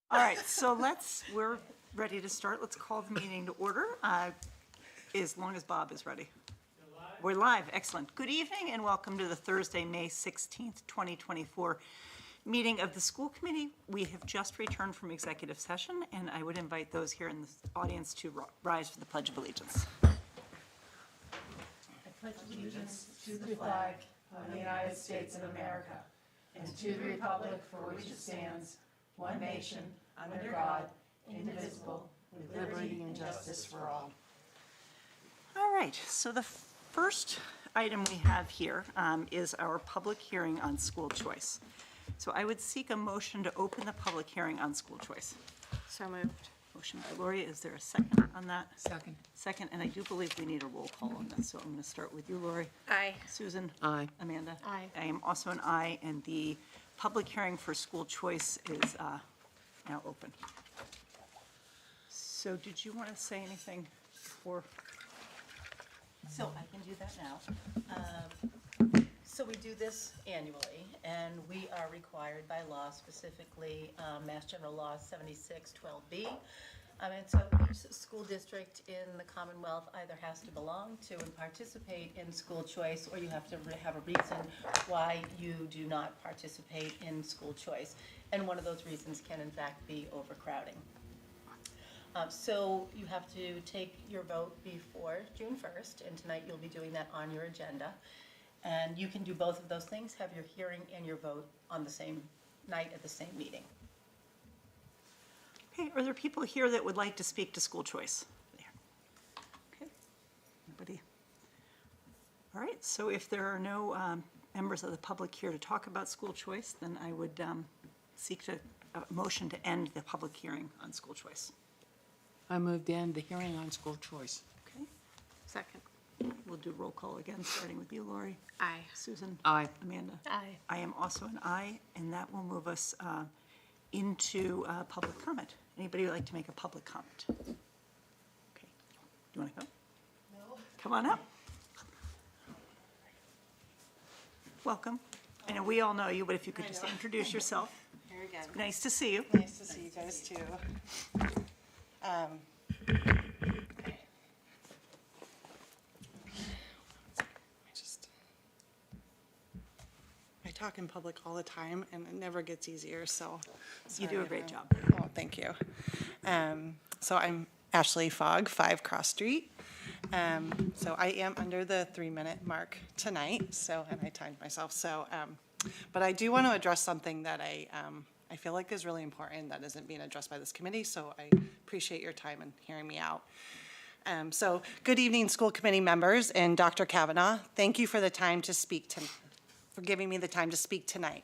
All right, so we're ready to start. Let's call the meeting to order, as long as Bob is ready. We're live, excellent. Good evening and welcome to the Thursday, May 16th, 2024 meeting of the school committee. We have just returned from executive session, and I would invite those here in the audience to rise for the Pledge of Allegiance. I pledge allegiance to the flag of the United States of America and to the republic for which it stands, one nation, under God, indivisible, with liberty and justice for all. All right, so the first item we have here is our public hearing on school choice. So I would seek a motion to open the public hearing on school choice. So moved. Motion by Lori, is there a second on that? Second. Second, and I do believe we need a roll call on this, so I'm going to start with you, Lori. Aye. Susan? Aye. Amanda? Aye. I am also an aye, and the public hearing for school choice is now open. So did you want to say anything before? So I can do that now. So we do this annually, and we are required by law, specifically Mass General Law 7612B. And so each school district in the Commonwealth either has to belong to and participate in school choice, or you have to have a reason why you do not participate in school choice. And one of those reasons can in fact be overcrowding. So you have to take your vote before June 1st, and tonight you'll be doing that on your agenda. And you can do both of those things, have your hearing and your vote on the same night at the same meeting. Okay, are there people here that would like to speak to school choice? Okay, anybody? All right, so if there are no members of the public here to talk about school choice, then I would seek a motion to end the public hearing on school choice. I move to end the hearing on school choice. Okay, Second. we'll do roll call again, starting with you, Lori. Aye. Susan? Aye. Amanda? Aye. I am also an aye, and that will move us into public comment. Anybody would like to make a public comment? Okay. Do you want to go? No. Come on up. Welcome. I know we all know you, but if you could just introduce yourself. Here again. Nice to see you. Nice to see you guys too. I talk in public all the time and it never gets easier, so. You do sorry a great if job. Oh, thank you. So I'm Ashley Fogg, 5 Cross Street. So I am under the 3-minute mark tonight, so, and I timed myself, so, but I do want to address something that I feel like is really important that isn't being addressed by this committee, so I appreciate your time and hearing me out. So good evening, school committee members and Dr. Kavanaugh. Thank you for the time to speak for giving me the time to speak tonight.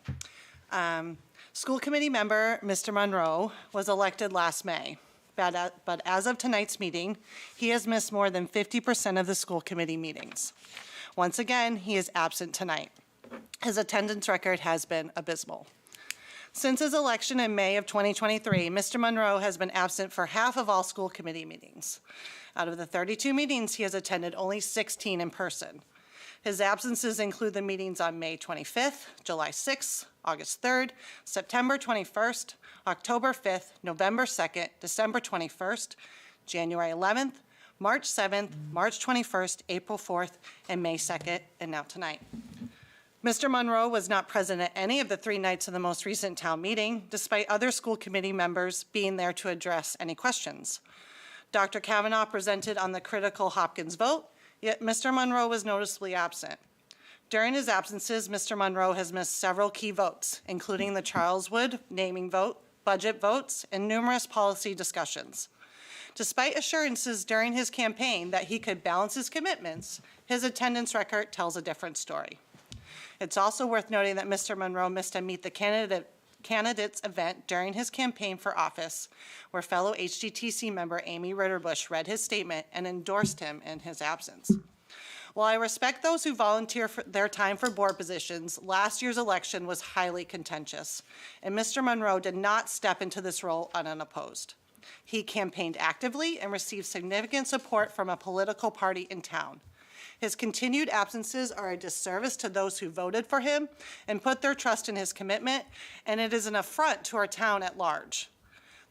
School committee member Mr. Monroe was elected last May, but as of tonight's meeting, he has missed more than 50% of the school committee meetings. Once again, he is absent tonight. His attendance record has been abysmal. Since his election in May of 2023, Mr. Monroe has been absent for half of all school committee meetings. Out of the 32 meetings, he has attended only 16 in person. His absences include the meetings on May 25th, July 6th, August 3rd, September 21st, October 5th, November 2nd, December 21st, January 11th, March 7th, March 21st, April 4th, and May 2nd, and now tonight. Mr. Monroe was not present at any of the 3 nights of the most recent town meeting, despite other school committee members being there to address any questions. Dr. Kavanaugh presented on the critical Hopkins vote, yet Mr. Monroe was noticeably absent. During his absences, Mr. Monroe has missed several key votes, including the Charles Wood naming vote, budget votes, and numerous policy discussions. Despite assurances during his campaign that he could balance his commitments, his attendance record tells a different story. It's also worth noting that Mr. Monroe missed a Meet the Candidates event during his campaign for office, where fellow HGTC member Amy Ritterbusch read his statement and endorsed him in his absence. While I respect those who volunteer for their time for board positions, last year's election was highly contentious, and Mr. Monroe did not step into this role unopposed. He campaigned actively and received significant support from a political party in town. His continued absences are a disservice to those who voted for him and put their trust in his commitment, and it is an affront to our town at large.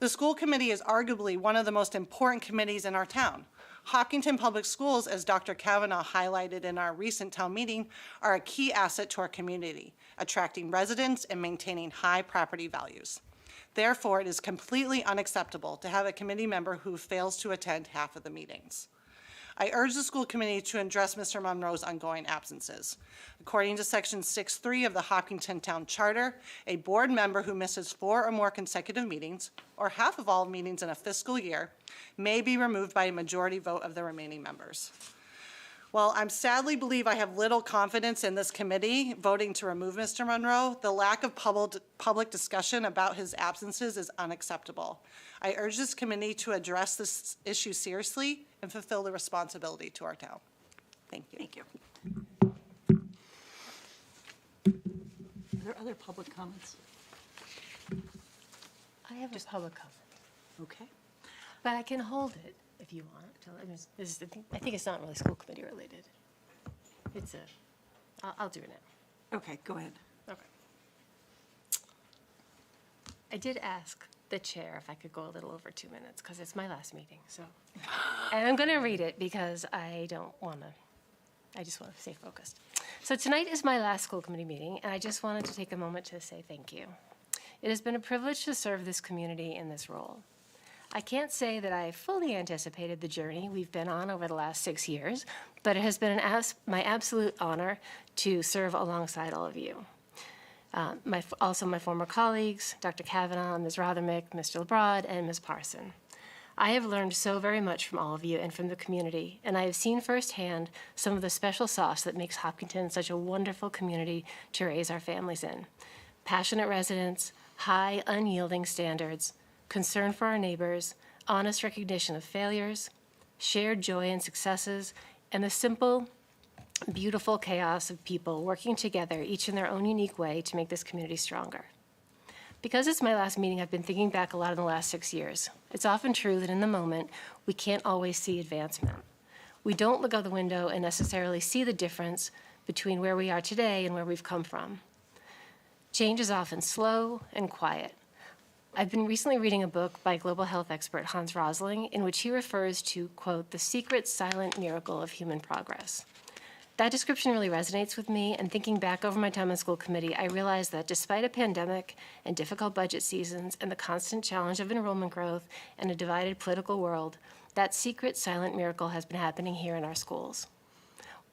The school committee is arguably one of the most important committees in our town. Hopkinton Public Schools, as Dr. Kavanaugh highlighted in our recent town meeting, are a key asset to our community, attracting residents and maintaining high property values. Therefore, it is completely unacceptable to have a committee member who fails to attend half of the meetings. I urge the school committee to address Mr. Monroe's ongoing absences. According to Section 6.3 of the Hopkinton Town Charter, a board member who misses 4 or more consecutive meetings, or half of all meetings in a fiscal year, may be removed by a majority vote of the remaining members. While I sadly believe I have little confidence in this committee voting to remove Mr. Monroe, the lack of public discussion about his absences is unacceptable. I urge this committee to address this issue seriously and fulfill the responsibility to our town. Thank you. Thank you. Are there other public comments? I have a public comment, Okay. but I can hold it if you want. I think it's not really school committee related. I'll do it now. Okay, go ahead. Okay. I did ask the chair if I could go a little over 2 minutes, because it's my last meeting, so. And I'm going to read it because I just want to stay focused. So tonight is my last school committee meeting, and I just wanted to take a moment to say thank you. It has been a privilege to serve this community in this role. I can't say that I fully anticipated the journey we've been on over the last 6 years, but it has been my absolute honor to serve alongside all of you. Also my former colleagues, Dr. Kavanaugh, Ms. Rothermick, Mr. LeBrod, and Ms. Parson. I have learned so very much from all of you and from the community, and I have seen firsthand some of the special sauce that makes Hopkinton such a wonderful community to raise our families in. Passionate residents, high, unyielding standards, concern for our neighbors, honest recognition of failures, shared joy and successes, and the simple, beautiful chaos of people working together, each in their own unique way, to make this community stronger. Because it's my last meeting, I've been thinking back a lot in the last 6 years. It's often true that in the moment, we can't always see advancement. We don't look out the window and necessarily see the difference between where we are today and where we've come from. Change is often slow and quiet. I've been recently reading a book by global health expert Hans Rosling, in which he refers to, quote, the secret silent miracle of human progress. That description really resonates with me, and thinking back over my time in school committee, I realized that despite a pandemic and difficult budget seasons and the constant challenge of enrollment growth and a divided political world, that secret silent miracle has been happening here in our schools.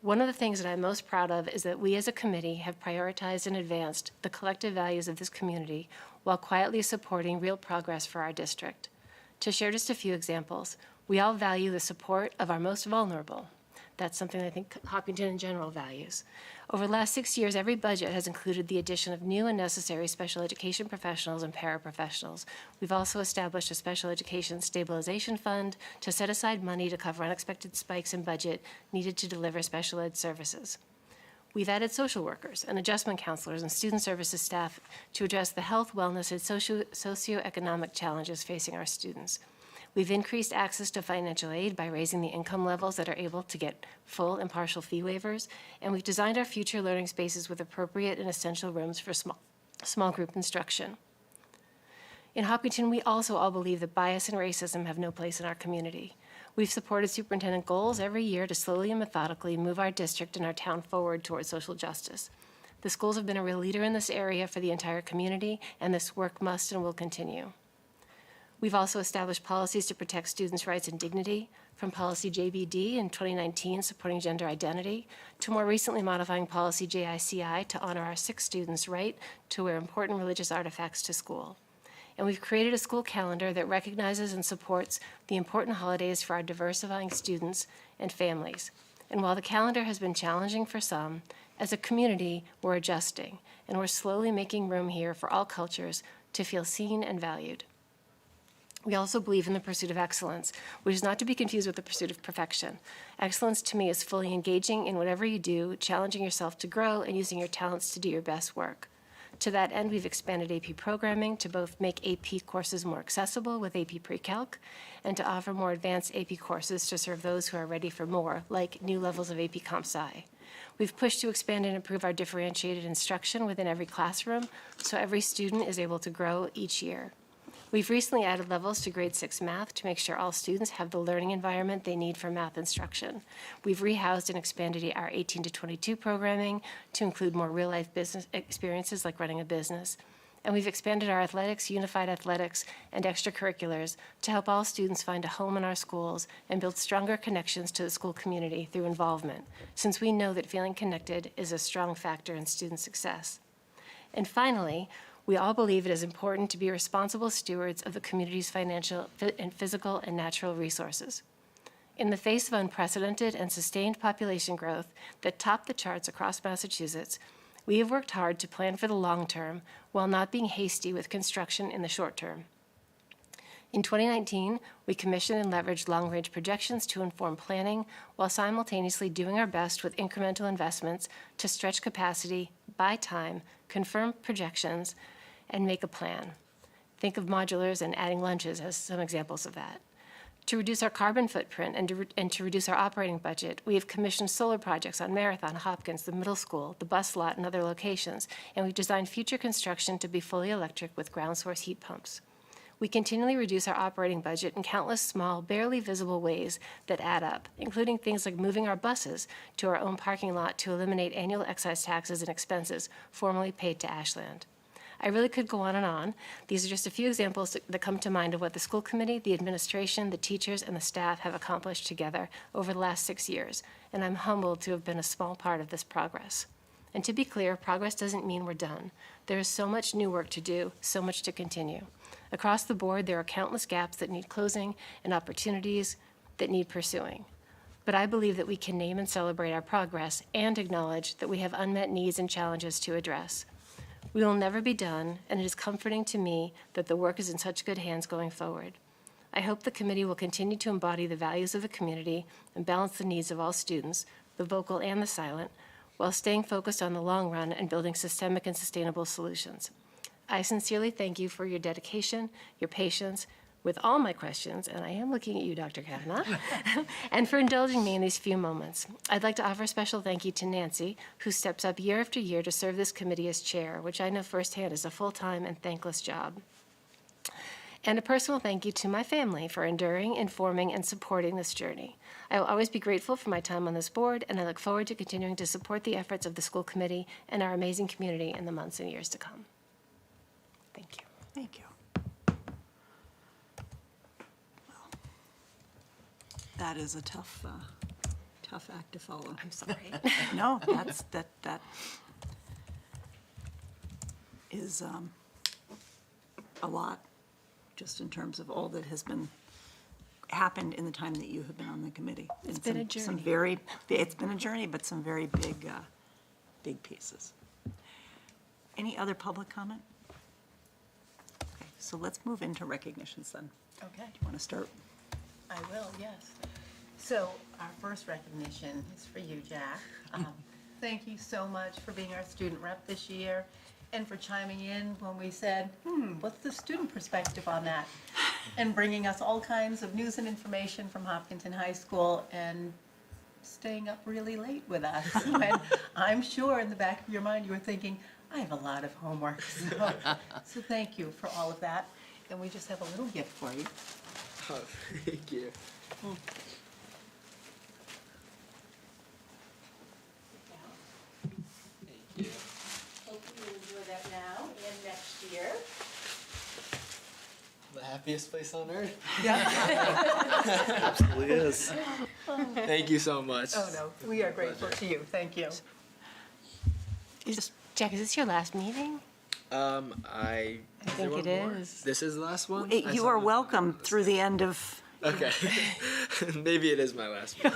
One of the things that I'm most proud of is that we as a committee have prioritized and advanced the collective values of this community while quietly supporting real progress for our district. To share just a few examples, we all value the support of our most vulnerable. That's something I think Hopkinton in general values. Over the last 6 years, every budget has included the addition of new and necessary special education professionals and paraprofessionals. We've also established a special education stabilization fund to set aside money to cover unexpected spikes in budget needed to deliver special ed services. We've added social workers and adjustment counselors and student services staff to address the health, wellness, and socioeconomic challenges facing our students. We've increased access to financial aid by raising the income levels that are able to get full and partial fee waivers, and we've designed our future learning spaces with appropriate and essential rooms for small group instruction. In Hopkinton, we also all believe that bias and racism have no place in our community. We've supported superintendent goals every year to slowly and methodically move our district and our town forward towards social justice. The schools have been a real leader in this area for the entire community, and this work must and will continue. We've also established policies to protect students' rights and dignity, from policy JBD in 2019 supporting gender identity, to more recently modifying policy JICI to honor our Sikh students' right to wear important religious artifacts to school. And we've created a school calendar that recognizes and supports the important holidays for our diversifying students and families. And while the calendar has been challenging for some, as a community, we're adjusting, and we're slowly making room here for all cultures to feel seen and valued. We also believe in the pursuit of excellence, which is not to be confused with the pursuit of perfection. Excellence to me is fully engaging in whatever you do, challenging yourself to grow, and using your talents to do your best work. To that end, we've expanded AP programming to both make AP courses more accessible with AP Pre-Calc and to offer more advanced AP courses to serve those who are ready for more, like new levels of AP Comp Sci. We've pushed to expand and improve our differentiated instruction within every classroom so every student is able to grow each year. We've recently added levels to grade 6 math to make sure all students have the learning environment they need for math instruction. We've rehoused and expanded our 18 to 22 programming to include more real-life business experiences like running a business. And we've expanded our athletics, unified athletics, and extracurriculars to help all students find a home in our schools and build stronger connections to the school community through involvement, since we know that feeling connected is a strong factor in student success. And finally, we all believe it is important to be responsible stewards of the community's financial and physical and natural resources. In the face of unprecedented and sustained population growth that topped the charts across Massachusetts, we have worked hard to plan for the long term while not being hasty with construction in the short term. In 2019, we commissioned and leveraged long-range projections to inform planning while simultaneously doing our best with incremental investments to stretch capacity, buy time, confirm projections, and make a plan. Think of modulars and adding lunches as some examples of that. To reduce our carbon footprint and to reduce our operating budget, we have commissioned solar projects on Marathon, Hopkins, the middle school, the bus lot, and other locations, and we've designed future construction to be fully electric with ground source heat pumps. We continually reduce our operating budget in countless small, barely visible ways that add up, including things like moving our buses to our own parking lot to eliminate annual excise taxes and expenses formerly paid to Ashland. I really could go on and on. These are just a few examples that come to mind of what the school committee, the administration, the teachers, and the staff have accomplished together over the last 6 years, and I'm humbled to have been a small part of this progress. And to be clear, progress doesn't mean we're done. There is so much new work to do, so much to continue. Across the board, there are countless gaps that need closing and opportunities that need pursuing. But I believe that we can name and celebrate our progress and acknowledge that we have unmet needs and challenges to address. We will never be done, and it is comforting to me that the work is in such good hands going forward. I hope the committee will continue to embody the values of the community and balance the needs of all students, the vocal and the silent, while staying focused on the long run and building systemic and sustainable solutions. I sincerely thank you for your dedication, your patience, with all my questions, and I am looking at you, Dr. Kavanaugh, and for indulging me in these few moments. I'd like to offer a special thank you to Nancy, who steps up year after year to serve this committee as chair, which I know firsthand is a full-time and thankless job. And a personal thank you to my family for enduring, informing, and supporting this journey. I will always be grateful for my time on this board, and I look forward to continuing to support the efforts of the school committee and our amazing community in the months and years to come. Thank you. Thank you. That is a tough act to follow. I'm sorry. No, that is a lot, just in terms of all that has happened in the time that you have been on the committee. It's been a journey. It's been a journey, but some very big pieces. Any other public comment? Okay, so let's move into recognitions then. Okay. Do you want to start? I will, yes. So our first recognition is for you, Jack. Thank you so much for being our student rep this year and for chiming in when we said, what's the student perspective on that? And bringing us all kinds of news and information from Hopkinton High School and staying up really late with us. When I'm sure in the back of your mind you were thinking, I have a lot of homework. So thank you for all of that. And we just have a little gift for you. Oh, thank you. Thank you. Hope you enjoy that now and next year. The happiest place on earth. Absolutely is. Thank you so much. Oh, no, we are grateful to you. Thank you. Jack, is this your last meeting? I think it is. This is the last one? You are welcome through the end of, Okay. Maybe it is my last one.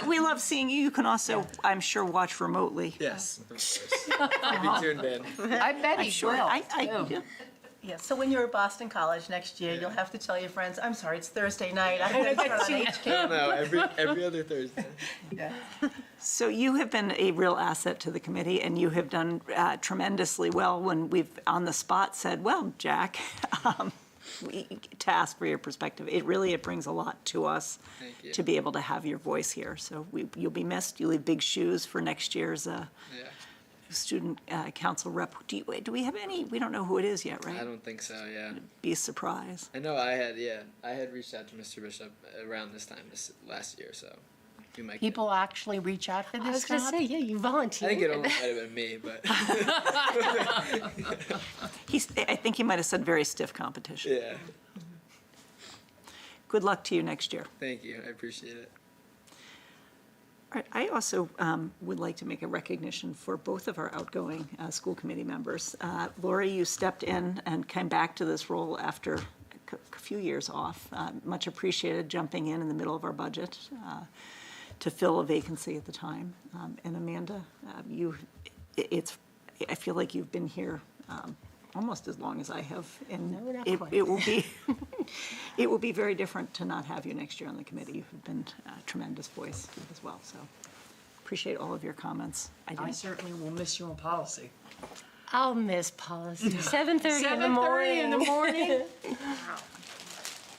we love seeing you. You can also, I'm sure, watch remotely. Yes, of course. I'll be tuned in. I bet he Sure, will. yeah. Yeah, so when you're at Boston College next year, you'll have to tell your friends, I'm sorry, it's Thursday night. I'm going to turn on HK. No, every other Thursday. Yeah. So you have been a real asset to the committee, and you have done tremendously well when we've on the spot said, well, Jack, to ask for your perspective. It brings a lot to us Thank you. to be able to have your voice here. So you'll be missed. You leave big shoes for next year's student council rep. Do we have any, we don't know who it is yet, right? I don't think so. Yeah. Be a surprise. I know I had reached out to Mr. Bishop around this time last year, so we might. People actually reach out for I was this going to job? say, yeah, you I volunteered. think it almost might have been me, but I think he might have said very stiff competition. yeah. Good luck to you next year. Thank you. I appreciate it. All right, I also would like to make a recognition for both of our outgoing school committee members. Lori, you stepped in and came back to this role after a few years off. Much appreciated, jumping in the middle of our budget to fill a vacancy at the time. And Amanda, I feel like you've been here almost as long as I have. And No, not it quite. will be, it will be very different to not have you next year on the committee. You've been a tremendous voice as well, so appreciate all of your comments. I certainly will miss you on policy. I'll miss policy. 7:30 in the 7:30 morning. in the morning?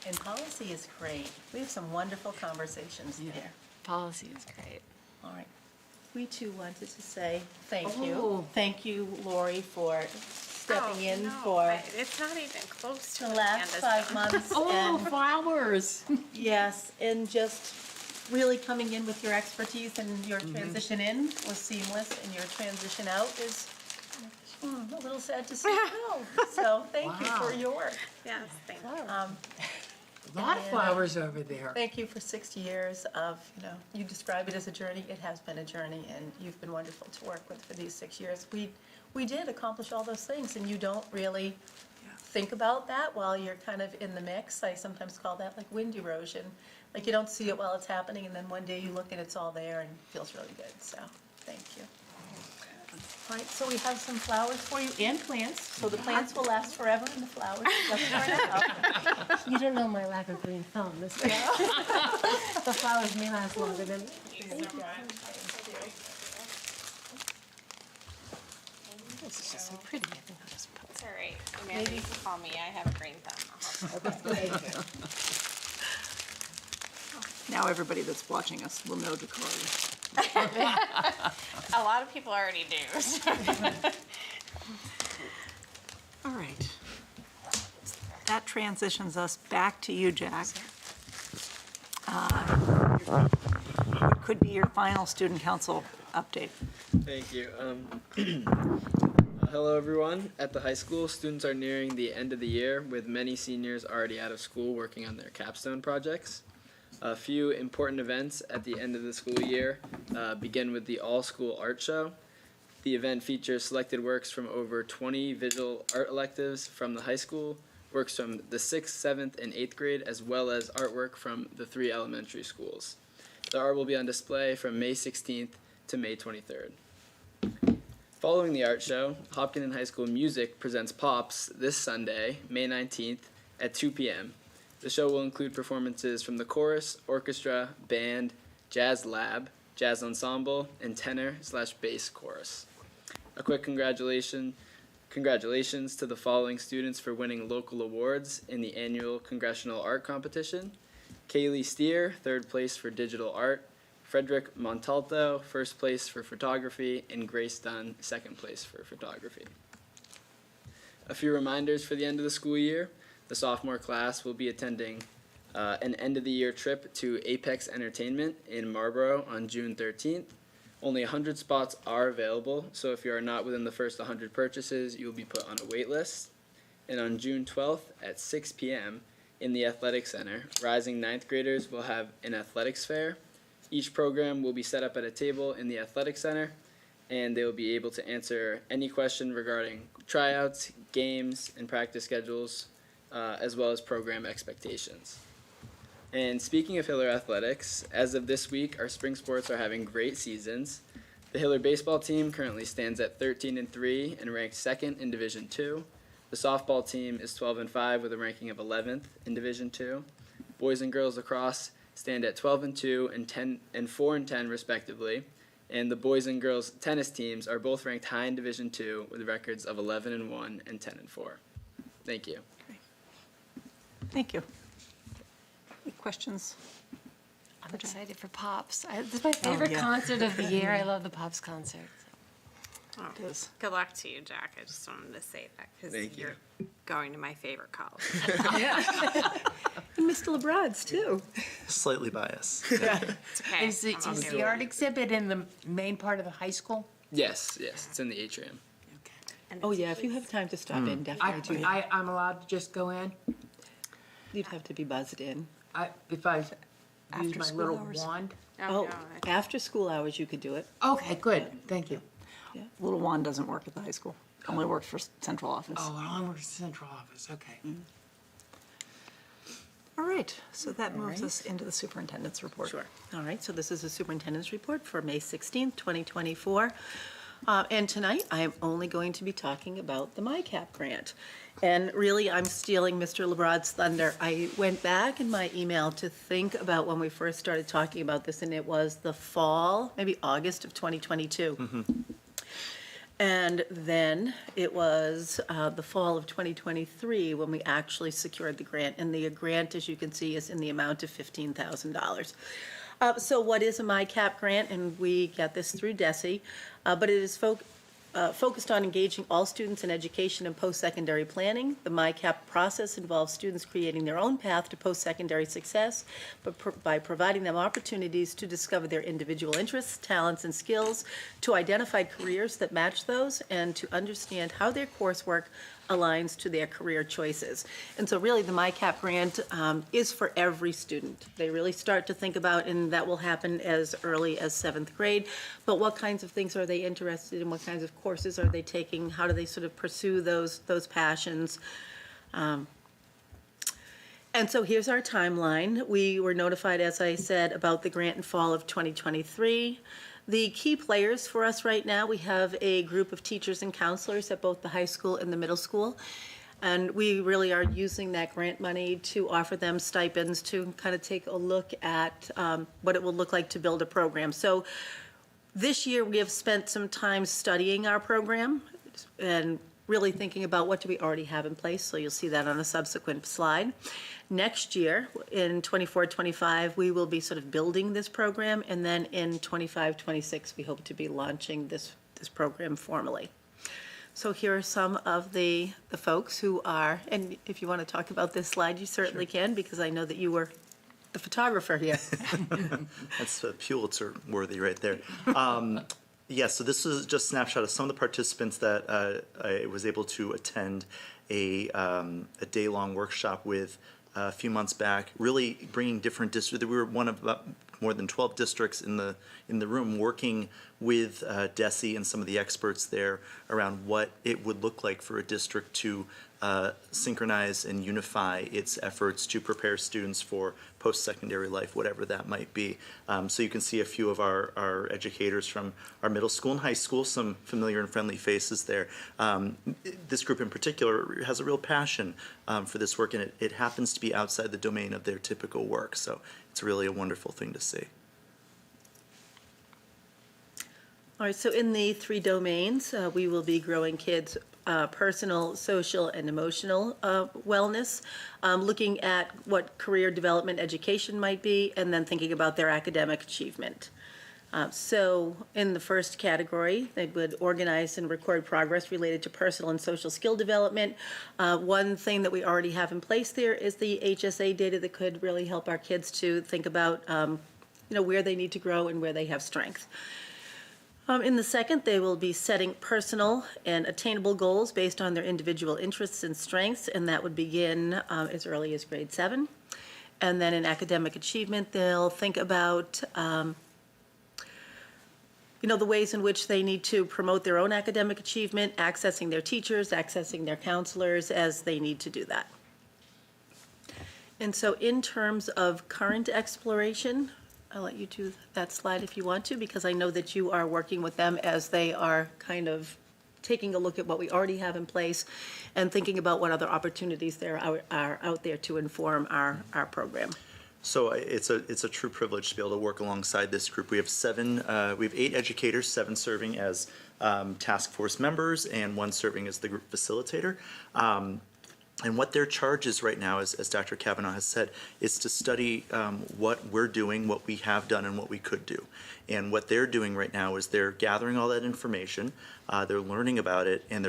And policy is great. We have some wonderful conversations there. Policy is great. All right. We too wanted to say thank you. Oh. Thank you, Lori, for stepping in Oh, no, for It's not even close to the last 5 months. Oh, And flowers. yes, and just really coming in with your expertise, and your transition in was seamless, and your transition out is a little sad to see go. So thank you for Wow. your work. Yes, thank you. A lot of flowers over there. Thank you for 6 years of, you describe it as a journey. It has been a journey, and you've been wonderful to work with for these 6 years. We did accomplish all those things, and you don't really think about that while you're kind of in the mix. I sometimes call that like wind erosion. Like you don't see it while it's happening, and then one day you look and it's all there and it feels really good. So thank you. All right, so we have some flowers for you and plants. So the plants will last forever, and the flowers just for now. You don't know my lack of green thumb. The flowers may last longer than. This is just so pretty. I think I'll just put It's all right. Amanda, you can call me. I have a green thumb. Now everybody that's watching us will know to call you. A lot of people already do. so. All right. That transitions us back to you, Jack. What could be your final student council update? Thank you. Hello, everyone. At the high school, students are nearing the end of the year, with many seniors already out of school working on their capstone projects. A few important events at the end of the school year begin with the all-school art show. The event features selected works from over 20 visual art electives from the high school, works from the 6th, 7th, and 8th grade, as well as artwork from the 3 elementary schools. The art will be on display from May 16th to May 23rd. Following the art show, Hopkinton High School Music presents Pops this Sunday, May 19th at 2 p.m. The show will include performances from the chorus, orchestra, band, jazz lab, jazz ensemble, and tenor/bass chorus. A quick congratulations to the following students for winning local awards in the annual Congressional Art Competition. Kaylee Steer, 3rd place for digital art. Frederick Montalto, 1st place for photography. And Grace Dunn, 2nd place for photography. A few reminders for the end of the school year. The sophomore class will be attending an end-of-the-year trip to Apex Entertainment in Marlborough on June 13th. Only 100 spots are available, so if you are not within the first 100 purchases, you will be put on a wait list. And on June 12th at 6 p.m. in the Athletic Center, rising 9th graders will have an athletics fair. Each program will be set up at a table in the Athletic Center, and they will be able to answer any question regarding tryouts, games, and practice schedules, as well as program expectations. And speaking of Hiller athletics, as of this week, our spring sports are having great seasons. The Hiller baseball team currently stands at 13-3 and ranked 2nd in Division II. The softball team is 12-5 with a ranking of 11th in Division II. Boys and girls lacrosse stand at 12-2 and 4-10 respectively. And the boys and girls tennis teams are both ranked high in Division II with records of 11-1 and 10-4. Thank you. Thank you. Any questions? I'm excited for Pops. This is my favorite yeah. concert of the year. I love the Pops concert. It is. Good luck to you, Jack. I just wanted to say that because Thank you. you're going to my favorite college. And Mr. LeBron's too. Slightly biased. It's okay. Is the, I'm is okay the with art it. exhibit in the main part of the high school? Yes, it's in the atrium. And Oh, it's yeah, if you have time to stop in, definitely do. I'm allowed to just go in? You'd have to be buzzed in. If I use After my school little hours. wand? Oh, Oh, God. after school hours, you could do it. Okay, good, thank you. Little wand doesn't work at the high school. Only works for central office. Oh, I work at the central office, okay. All right, so that moves us into the superintendent's report. Sure. All right, so this is the superintendent's report for May 16th, 2024. And tonight, I am only going to be talking about the MyCap grant. And really, I'm stealing Mr. LeBron's thunder. I went back in my email to think about when we first started talking about this, and it was the fall, maybe August of 2022. And then it was the fall of 2023 when we actually secured the grant. And the grant, as you can see, is in the amount of $15,000. So what is a MyCap grant? And we get this through DESE, but it is focused on engaging all students in education and post-secondary planning. The MyCap process involves students creating their own path to post-secondary success, but by providing them opportunities to discover their individual interests, talents, and skills, to identify careers that match those, and to understand how their coursework aligns to their career choices. And so really, the MyCap grant is for every student. They really start to think about, and that will happen as early as 7th grade, but what kinds of things are they interested in? What kinds of courses are they taking? How do they sort of pursue those passions? And so here's our timeline. We were notified, as I said, about the grant in fall of 2023. The key players for us right now, we have a group of teachers and counselors at both the high school and the middle school. And we really are using that grant money to offer them stipends to kind of take a look at what it will look like to build a program. So this year, we have spent some time studying our program and really thinking about what do we already have in place. So you'll see that on a subsequent slide. Next year, in 24-25, we will be sort of building this program, and then in 25-26, we hope to be launching this program formally. So here are some of the folks who are, and if you want to talk about this slide, you certainly can, because I know that you were the photographer here. That's Pulitzer worthy right there. Yes, so this is just a snapshot of some of the participants that I was able to attend a day-long workshop with a few months back, really bringing different districts. We were one of about more than 12 districts in the room working with DESE and some of the experts there around what it would look like for a district to synchronize and unify its efforts to prepare students for post-secondary life, whatever that might be. So you can see a few of our educators from our middle school and high school, some familiar and friendly faces there. This group in particular has a real passion for this work, and it happens to be outside the domain of their typical work. So it's really a wonderful thing to see. All right, so in the 3 domains, we will be growing kids' personal, social, and emotional wellness, looking at what career development education might be, and then thinking about their academic achievement. So in the first category, they would organize and record progress related to personal and social skill development. One thing that we already have in place there is the HSA data that could really help our kids to think about where they need to grow and where they have strength. In the second, they will be setting personal and attainable goals based on their individual interests and strengths, and that would begin as early as grade 7. And then in academic achievement, they'll think about the ways in which they need to promote their own academic achievement, accessing their teachers, accessing their counselors as they need to do that. And so in terms of current exploration, I'll let you do that slide if you want to, because I know that you are working with them as they are kind of taking a look at what we already have in place and thinking about what other opportunities there are out there to inform our program. So it's a true privilege to be able to work alongside this group. We have 8 educators, 7 serving as task force members and 1 serving as the group facilitator. And what their charge is right now, as Dr. Kavanaugh has said, is to study what we're doing, what we have done, and what we could do. And what they're doing right now is they're gathering all that information, they're learning about it, and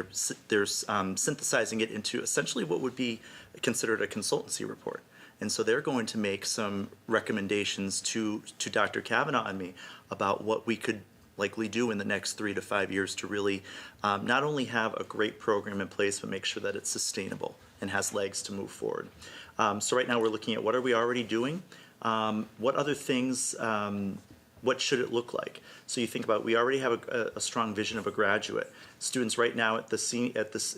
they're synthesizing it into essentially what would be considered a consultancy report. And so they're going to make some recommendations to Dr. Kavanaugh and me about what we could likely do in the next 3 to 5 years to really not only have a great program in place, but make sure that it's sustainable and has legs to move forward. So right now we're looking at what are we already doing, what other things, what should it look like? So you think about, we already have a strong vision of a graduate. Students right now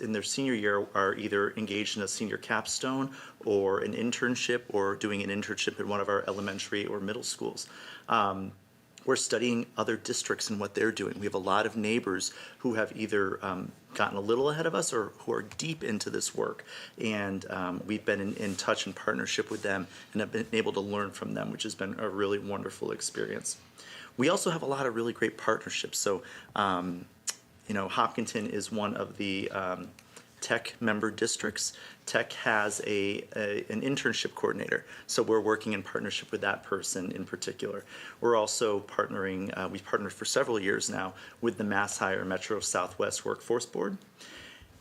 in their senior year are either engaged in a senior capstone or an internship or doing an internship at one of our elementary or middle schools. We're studying other districts and what they're doing. We have a lot of neighbors who have either gotten a little ahead of us or who are deep into this work. And we've been in touch and partnership with them and have been able to learn from them, which has been a really wonderful experience. We also have a lot of really great partnerships. So, Hopkinton is one of the Tech member districts. Tech has an internship coordinator, so we're working in partnership with that person in particular. We're also partnering, we've partnered for several years now with the MassHire Metro Southwest Workforce Board.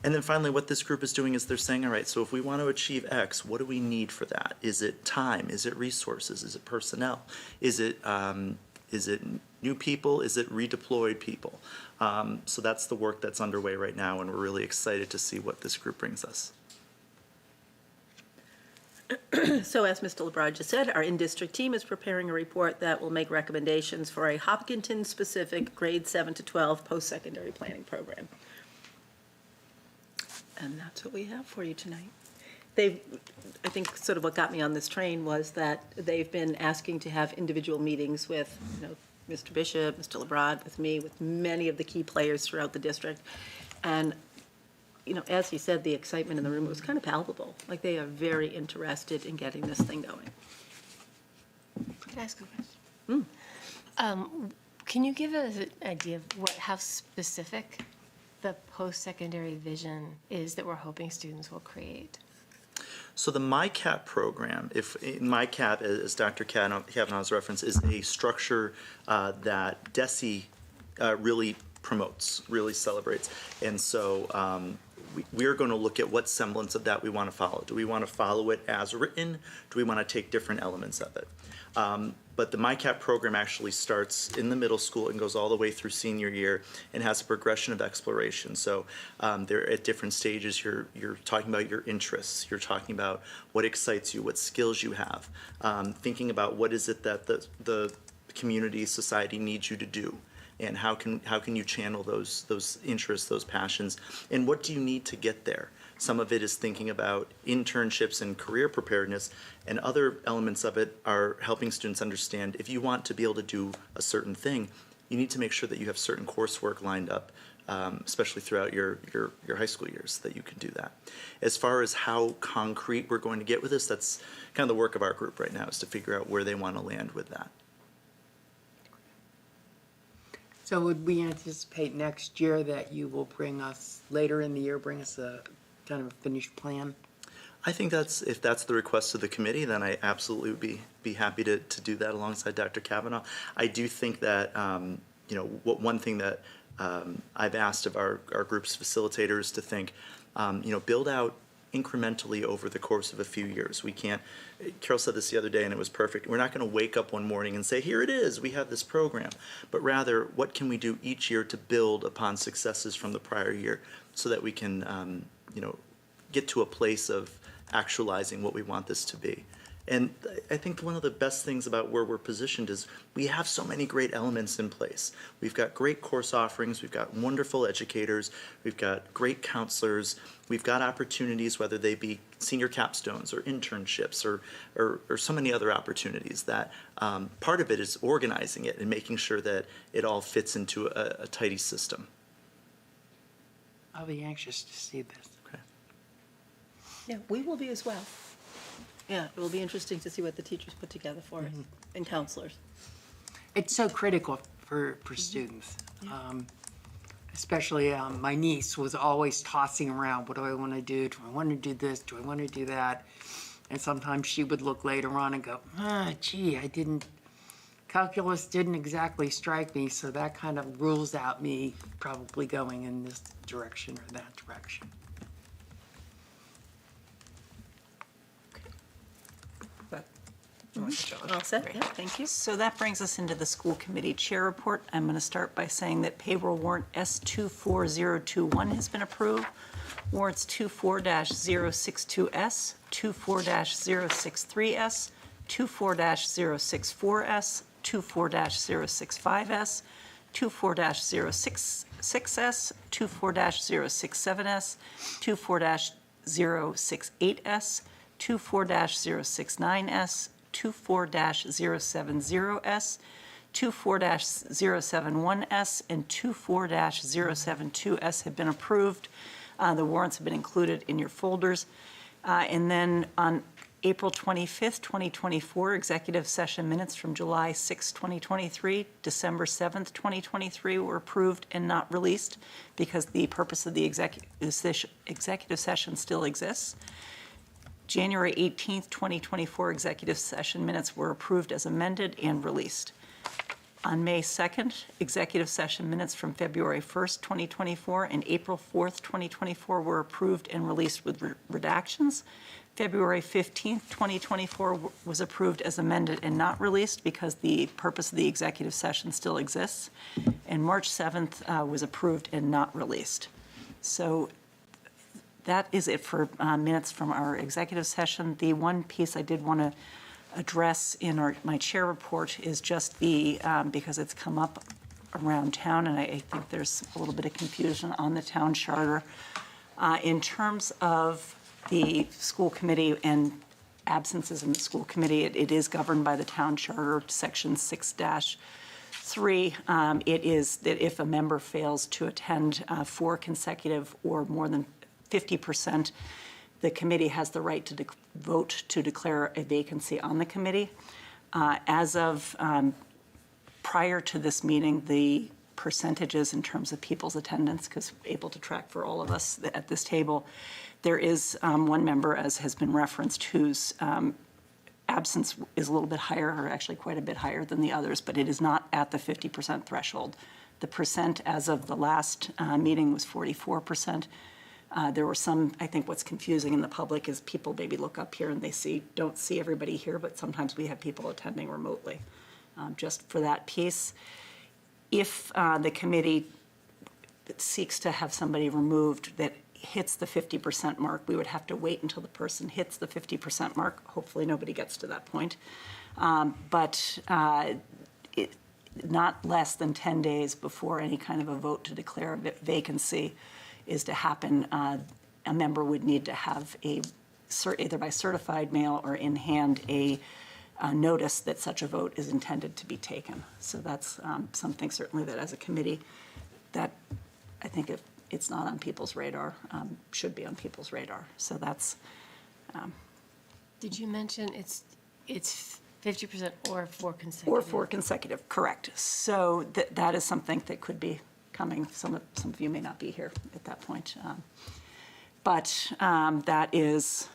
And then finally, what this group is doing is they're saying, all right, so if we want to achieve X, what do we need for that? Is it time? Is it resources? Is it personnel? Is it new people? Is it redeployed people? So that's the work that's underway right now, and we're really excited to see what this group brings us. So as Mr. LeBrun just said, our in-district team is preparing a report that will make recommendations for a Hopkinton-specific grade 7 to 12 post-secondary planning program. And that's what we have for you tonight. I think sort of what got me on this train was that they've been asking to have individual meetings with, Mr. Bishop, Mr. LeBrun, with me, with many of the key players throughout the district. And as he said, the excitement in the room was kind of palpable. Like, they are very interested in getting this thing going. Can I ask a question? Can you give us an idea of how specific the post-secondary vision is that we're hoping students will create? So the MyCap program, MyCap, as Dr. Kavanaugh's reference, is a structure that DESE really promotes, really celebrates. And so we're going to look at what semblance of that we want to follow. Do we want to follow it as written? Do we want to take different elements of it? But the MyCap program actually starts in the middle school and goes all the way through senior year and has a progression of exploration. So they're at different stages. You're talking about your interests. You're talking about what excites you, what skills you have. Thinking about what is it that the community, society needs you to do, and how can you channel those interests, those passions, and what do you need to get there? Some of it is thinking about internships and career preparedness, and other elements of it are helping students understand if you want to be able to do a certain thing, you need to make sure that you have certain coursework lined up, especially throughout your high school years, that you can do that. As far as how concrete we're going to get with this, that's kind of the work of our group right now, is to figure out where they want to land with that. So would we anticipate next year that you will later in the year, bring us a kind of a finished plan? I think if that's the request of the committee, then I absolutely would be happy to do that alongside Dr. Kavanaugh. I do think that, one thing that I've asked of our group's facilitators to think, build out incrementally over the course of a few years. We can't, Carol said this the other day and it was perfect, we're not going to wake up one morning and say, here it is, we have this program, but rather, what can we do each year to build upon successes from the prior year so that we can, get to a place of actualizing what we want this to be. And I think one of the best things about where we're positioned is we have so many great elements in place. We've got great course offerings, we've got wonderful educators, we've got great counselors, we've got opportunities, whether they be senior capstones or internships or so many other opportunities that part of it is organizing it and making sure that it all fits into a tidy system. I'll be anxious to see this. Okay. Yeah, we will be as well. Yeah, it will be interesting to see what the teachers put together for us and counselors. It's so critical for students. especially my niece was always tossing around, what do I want to do? Do I want to do this? Do I want to do that? And sometimes she would look later on and go, gee, calculus didn't exactly strike me, so that kind of rules out me probably going in this direction or that direction. All set? Yeah, thank you. So that brings us into the school committee chair report. I'm going to start by saying that payroll warrant S24021 has been approved. Warrants 24-062S, 24-063S, 24-064S, 24-065S, 24-066S, 24-067S, 24-068S, 24-069S, 24-070S, 24-071S, and 24-072S have been approved. The warrants have been included in your folders. And then on April 25th, 2024, executive session minutes from July 6, 2023, December 7th, 2023 were approved and not released because the purpose of the executive session still exists. January 18th, 2024 executive session minutes were approved as amended and released. On May 2nd, executive session minutes from February 1st, 2024 and April 4th, 2024 were approved and released with redactions. February 15th, 2024 was approved as amended and not released because the purpose of the executive session still exists. And March 7th was approved and not released. So that is it for minutes from our executive session. The one piece I did want to address in my chair report is just because it's come up around town, and I think there's a little bit of confusion on the town charter. In terms of the school committee and absences in the school committee, it is governed by the town charter, section 6-3. It is that if a member fails to attend 4 consecutive or more than 50%, the committee has the right to vote to declare a vacancy on the committee. As of prior to this meeting, the percentages in terms of people's attendance, because we're able to track for all of us at this table, there is one member, as has been referenced, whose absence is a little bit higher, or actually quite a bit higher than the others, but it is not at the 50% threshold. The percent as of the last meeting was 44%. There were some, I think what's confusing in the public is people maybe look up here and they don't see everybody here, but sometimes we have people attending remotely. Just for that piece, if the committee seeks to have somebody removed that hits the 50% mark, we would have to wait until the person hits the 50% mark. Hopefully nobody gets to that point. But not less than 10 days before any kind of a vote to declare a vacancy is to happen, a member would need to have either by certified mail or in hand a notice that such a vote is intended to be taken. So that's something certainly that as a committee that I think if it's not on people's radar, should be on people's radar. So that's. Did you mention it's 50% or 4 consecutive? Or 4 consecutive, correct. So that is something that could be coming. Some of you may not be here at that point. But that is,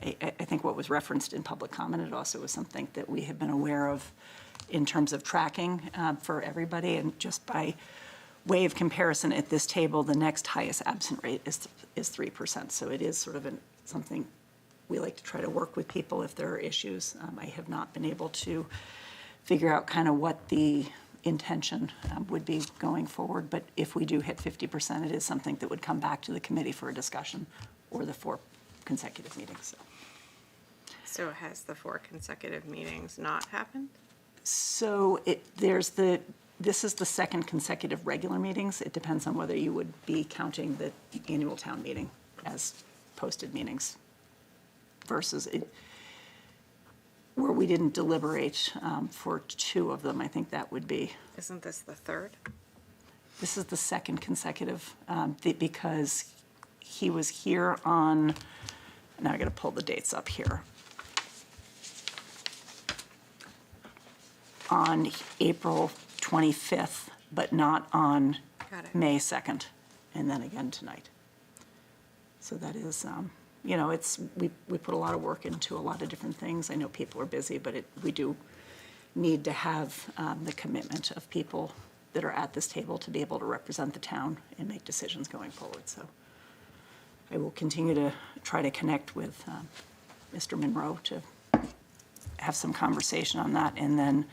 I think what was referenced in public comment, it also was something that we have been aware of in terms of tracking for everybody. And just by way of comparison at this table, the next highest absent rate is 3%. So it is sort of something we like to try to work with people if there are issues. I have not been able to figure out kind of what the intention would be going forward, but if we do hit 50%, it is something that would come back to the committee for a discussion or the 4 consecutive meetings. So has the 4 consecutive meetings not happened? So this is the 2nd consecutive regular meetings. It depends on whether you would be counting the annual town meeting as posted meetings versus where we didn't deliberate for 2 of them. I think that would be. Isn't this the 3rd? This is the 2nd consecutive because he was here on, now I got to pull the dates up here. On April 25th, but not on Got it. May 2nd, and then again tonight. So that is, you know, we put a lot of work into a lot of different things. I know people are busy, but we do need to have the commitment of people that are at this table to be able to represent the town and make decisions going forward. So I will continue to try to connect with Mr. Monroe to have some conversation on that, and then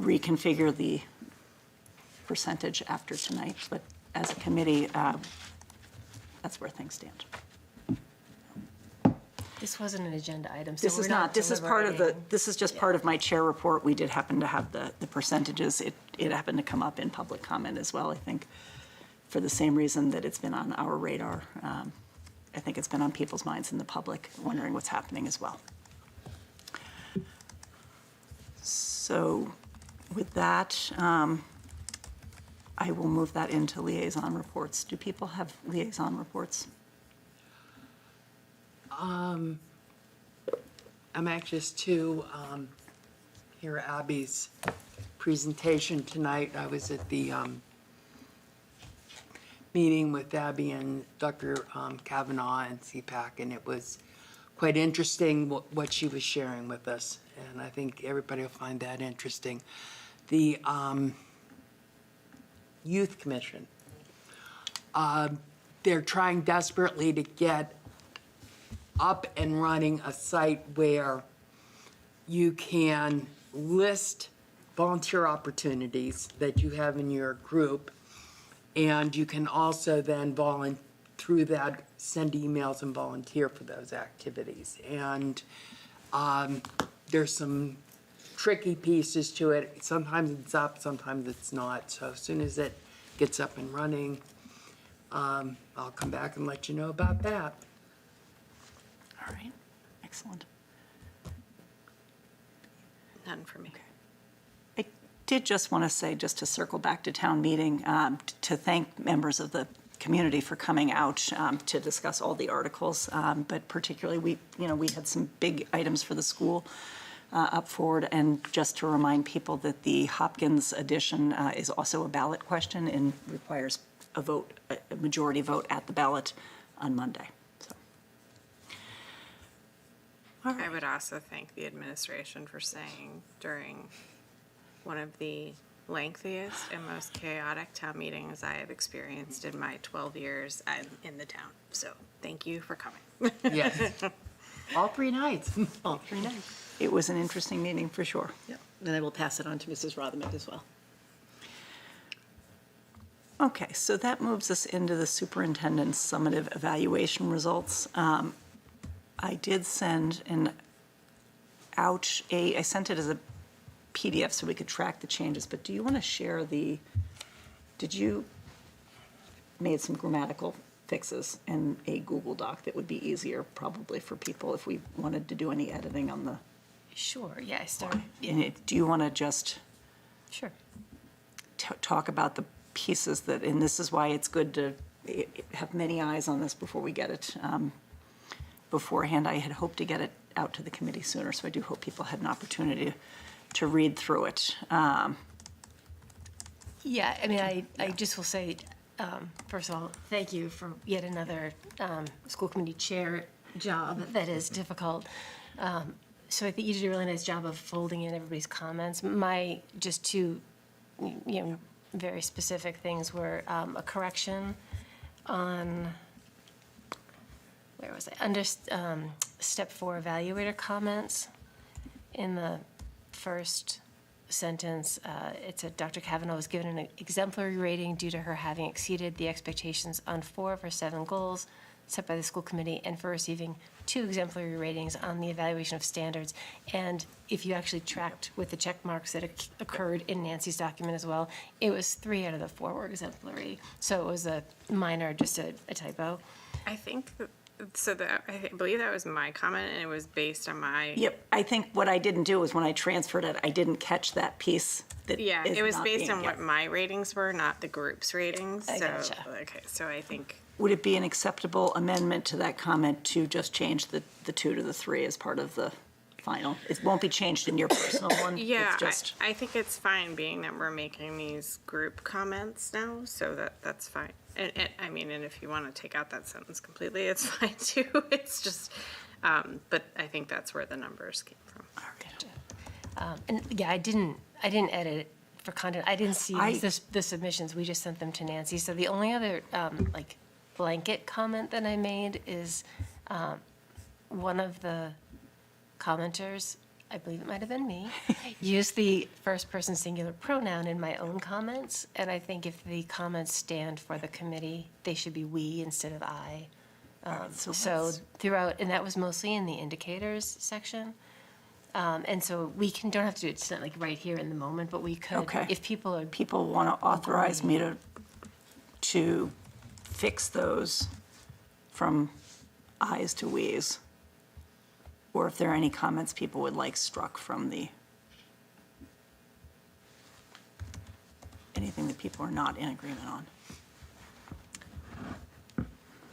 reconfigure the percentage after tonight. But as a committee, that's where things stand. This wasn't an agenda item, so This we're is not not, this is part of the, deliberating. this is just part of my chair report. We did happen to have the percentages. It happened to come up in public comment as well, I think, for the same reason that it's been on our radar. I think it's been on people's minds in the public, wondering what's happening as well. So with that, I will move that into liaison reports. Do people have liaison reports? I'm anxious to hear Abby's presentation tonight. I was at the meeting with Abby and Dr. Kavanaugh and CPAC, and it was quite interesting what she was sharing with us, and I think everybody will find that interesting. The Youth Commission, they're trying desperately to get up and running a site where you can list volunteer opportunities that you have in your group, and you can also then through that send emails and volunteer for those activities. And there's some tricky pieces to it. Sometimes it's up, sometimes it's not. So as soon as it gets up and running, I'll come back and let you know about that. All right, excellent. None for me. I did just want to say, just to circle back to town meeting, to thank members of the community for coming out to discuss all the articles, but particularly we had some big items for the school up forward, and just to remind people that the Hopkins addition is also a ballot question and requires a vote, a majority vote at the ballot on Monday. So. All right. I would also thank the administration for saying during one of the lengthiest and most chaotic town meetings I have experienced in my 12 years in the town. So thank you for coming. Yes. All 3 nights. All 3 nights. It was an interesting meeting for sure. Yep. And I will pass it on to Mrs. Rothermere as well. Okay, so that moves us into the superintendent's summative evaluation results. I did send I sent it as a PDF so we could track the changes, but do you want to share did you made some grammatical fixes in a Google Doc that would be easier probably for people if we wanted to do any editing on the, Sure, yeah, I started, do you want to just sure. talk about the pieces that, and this is why it's good to have many eyes on this before we get it beforehand. I had hoped to get it out to the committee sooner, so I do hope people had an opportunity to read through it. Yeah, I mean, I just will say, first of all, thank you for yet another school committee chair job that is difficult. So I think you did a really nice job of folding in everybody's comments. My just 2, very specific things were a correction on, where was I? Under step 4 evaluator comments. In the first sentence, it said Dr. Kavanaugh was given an exemplary rating due to her having exceeded the expectations on 4 of her 7 goals set by the school committee, and for receiving 2 exemplary ratings on the evaluation of standards. And if you actually tracked with the check marks that occurred in Nancy's document as well, it was 3 out of the 4 were exemplary. So it was a minor, just a typo. I think, I believe that was my comment, and it was based on my. Yep, I think what I didn't do is when I transferred it, I didn't catch that piece that Yeah, is it was not based being- on what my ratings were, not the group's ratings. I So, gotcha. okay, so I think. Would it be an acceptable amendment to that comment to just change the 2 to the 3 as part of the final. It won't be changed in your personal one. Yeah, It's just, I think it's fine being that we're making these group comments now, so that's fine. And I mean, and if you want to take out that sentence completely, it's fine too. It's just, but I think that's where the numbers came from. And yeah, I didn't edit it for content. I didn't see I- the submissions. We just sent them to Nancy. So the only other like blanket comment that I made is one of the commenters, I believe it might have been me, used the first person singular pronoun in my own comments. And I think if the comments stand for the committee, they should be we instead of I. so So let's- throughout, and that was mostly in the indicators section. And so we don't have to do it just like right here in the moment, but we could, Okay. if people are, people want to authorize me to fix those from ayes to we's. Or if there are any comments people would like struck from anything that people are not in agreement on.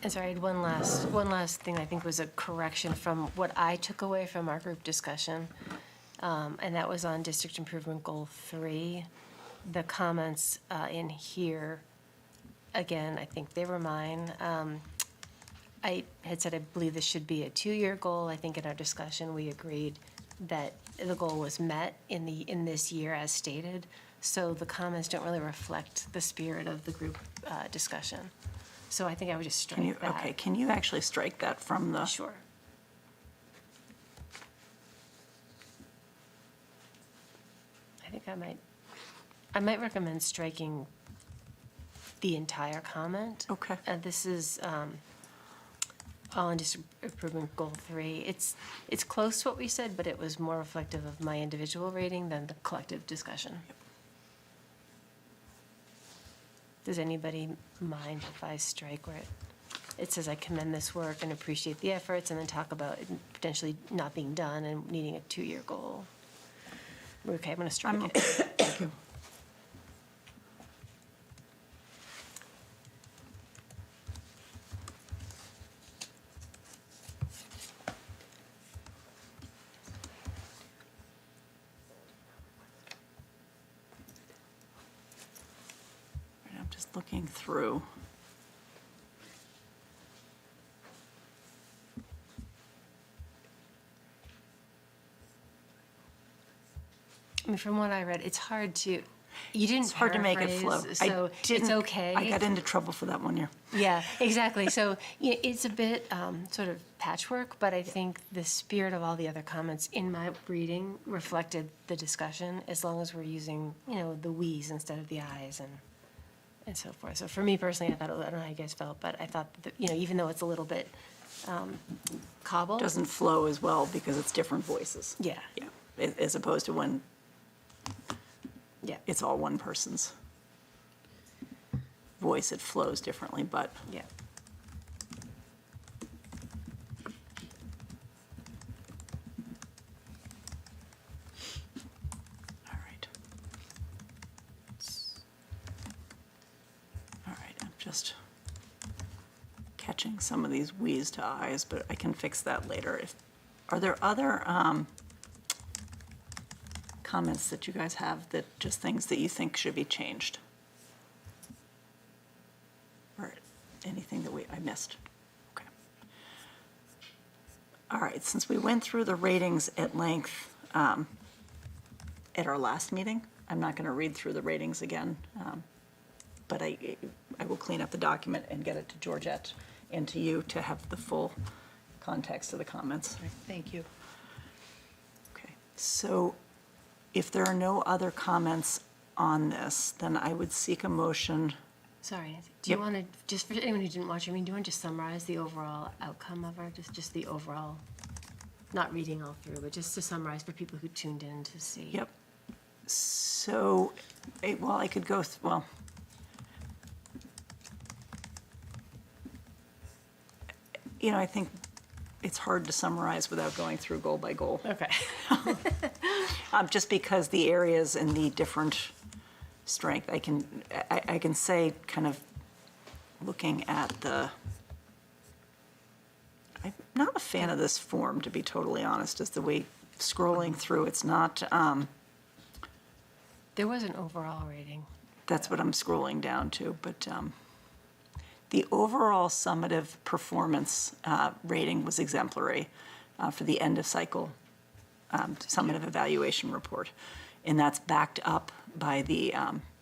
and sorry, I had one last thing I think was a correction from what I took away from our group discussion. And that was on District Improvement Goal 3. The comments in here, again, I think they were mine. I had said I believe this should be a 2-year goal. I think in our discussion, we agreed that the goal was met in this year as stated. So the comments don't really reflect the spirit of the group discussion. So I think I would just Can you, strike that. okay, can you actually strike that from the? Sure. I think I might recommend striking the entire comment. Okay. This is all in District Improvement Goal 3. It's close to what we said, but it was more reflective of my individual rating than the collective discussion. Does anybody mind if I strike where it says I commend this work and appreciate the efforts, and then talk about it potentially not being done and needing a 2-year goal? Okay, I'm gonna strike I'm it. okay. Thank you. Right, I'm just looking through. I mean, from what I read, it's hard to, you didn't It's hard to make it flow. paraphrase, I so it's didn't- okay. I got into trouble for that one year. Yeah, exactly. So it's a bit sort of patchwork, but I think the spirit of all the other comments in my reading reflected the discussion, as long as we're using, the we's instead of the I's and so forth. So for me personally, I don't know how you guys felt, but I thought that, even though it's a little bit cobbled. Doesn't flow as well because it's different voices. Yeah, Yeah, as opposed to when yeah, it's all one person's voice, it flows differently, but yeah. all right. All right, I'm just catching some of these we's to I's, but I can fix that later. Are there other comments that you guys have that, just things that you think should be changed? Or anything that I missed? Okay. All right, since we went through the ratings at length at our last meeting, I'm not going to read through the ratings again, but I will clean up the document and get it to Georgette and to you to have the full context of the comments. Thank you. Okay, so if there are no other comments on this, then I would seek a motion. Sorry, Nancy, do you Yep. want to, just for anyone who didn't watch, do you want to just summarize the overall outcome of our, just the overall, not reading all through, but just to summarize for people who tuned in to see? Yep. So, well, I could go, well. I think it's hard to summarize without going through goal by goal. Okay. Just because the areas and the different strength, I can say, kind of looking at I'm not a fan of this form, to be totally honest, is the way scrolling through, it's not, There was an overall rating. that's what I'm scrolling down to, but the overall summative performance rating was exemplary for the end of cycle summative evaluation report. And that's backed up by the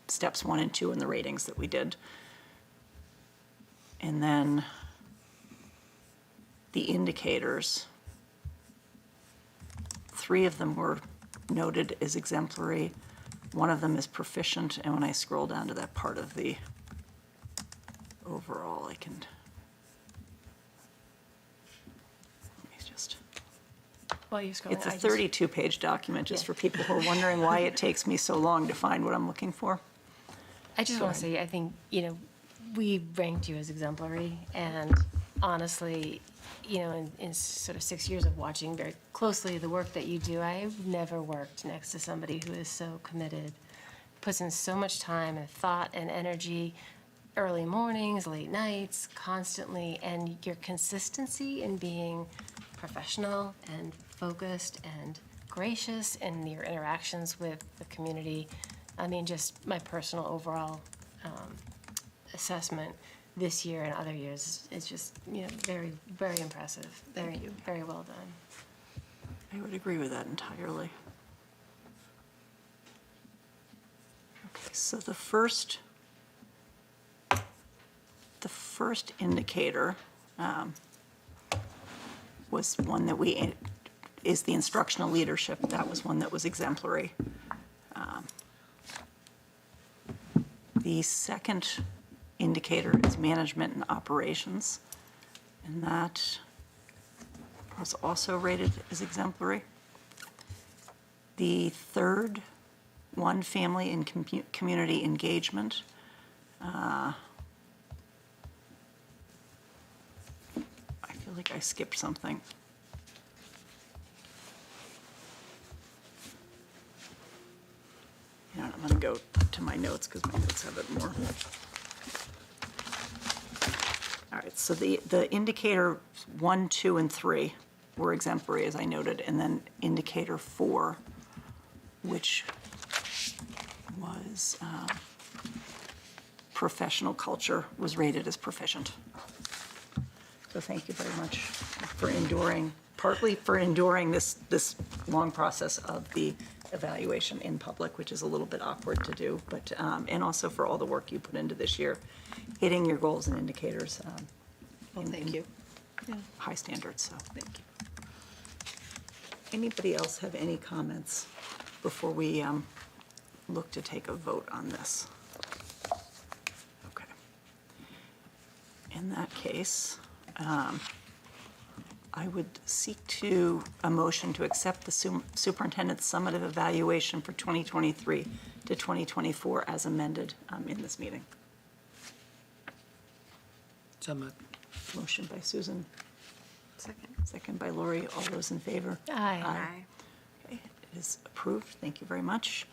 steps 1 and 2 in the ratings that we did. And then the indicators, 3 of them were noted as exemplary. 1 of them is proficient, and when I scroll down to that part of the overall, I can, let me just, While you're scrolling, it's a I just- 32-page document, just for people who are wondering why it takes me so long to find what I'm looking for. I just want to say, I think, we ranked you as exemplary, and honestly, in sort of 6 years of watching very closely the work that you do, I've never worked next to somebody who is so committed, puts in so much time and thought and energy, early mornings, late nights, constantly, and your consistency in being professional and focused and gracious in your interactions with the community. I mean, just my personal overall assessment this year and other years is just, very, very impressive. Very, very well done. I would agree with that entirely. Okay, so the first indicator was one that is the instructional leadership. That was one that was exemplary. The second indicator is management and operations, and that was also rated as exemplary. The third one, family and community engagement. I feel like I skipped something. I'm going to go to my notes because my notes have it more. All right, so the indicator 1, 2, and 3 were exemplary, as I noted, and then indicator 4, which was professional culture, was rated as proficient. So thank you very much for enduring, partly for enduring this long process of the evaluation in public, which is a little bit awkward to do, but, and also for all the work you put into this year, hitting your goals and indicators. Well, thank you. High standards, so thank you. Anybody else have any comments before we look to take a vote on this? Okay. In that case, I would seek a motion to accept the superintendent's summative evaluation for 2023 to 2024 as amended in this meeting. So moved. Motion by Susan, Second. second by Lori. All those in favor? Aye. Okay, it is approved. Thank you very much.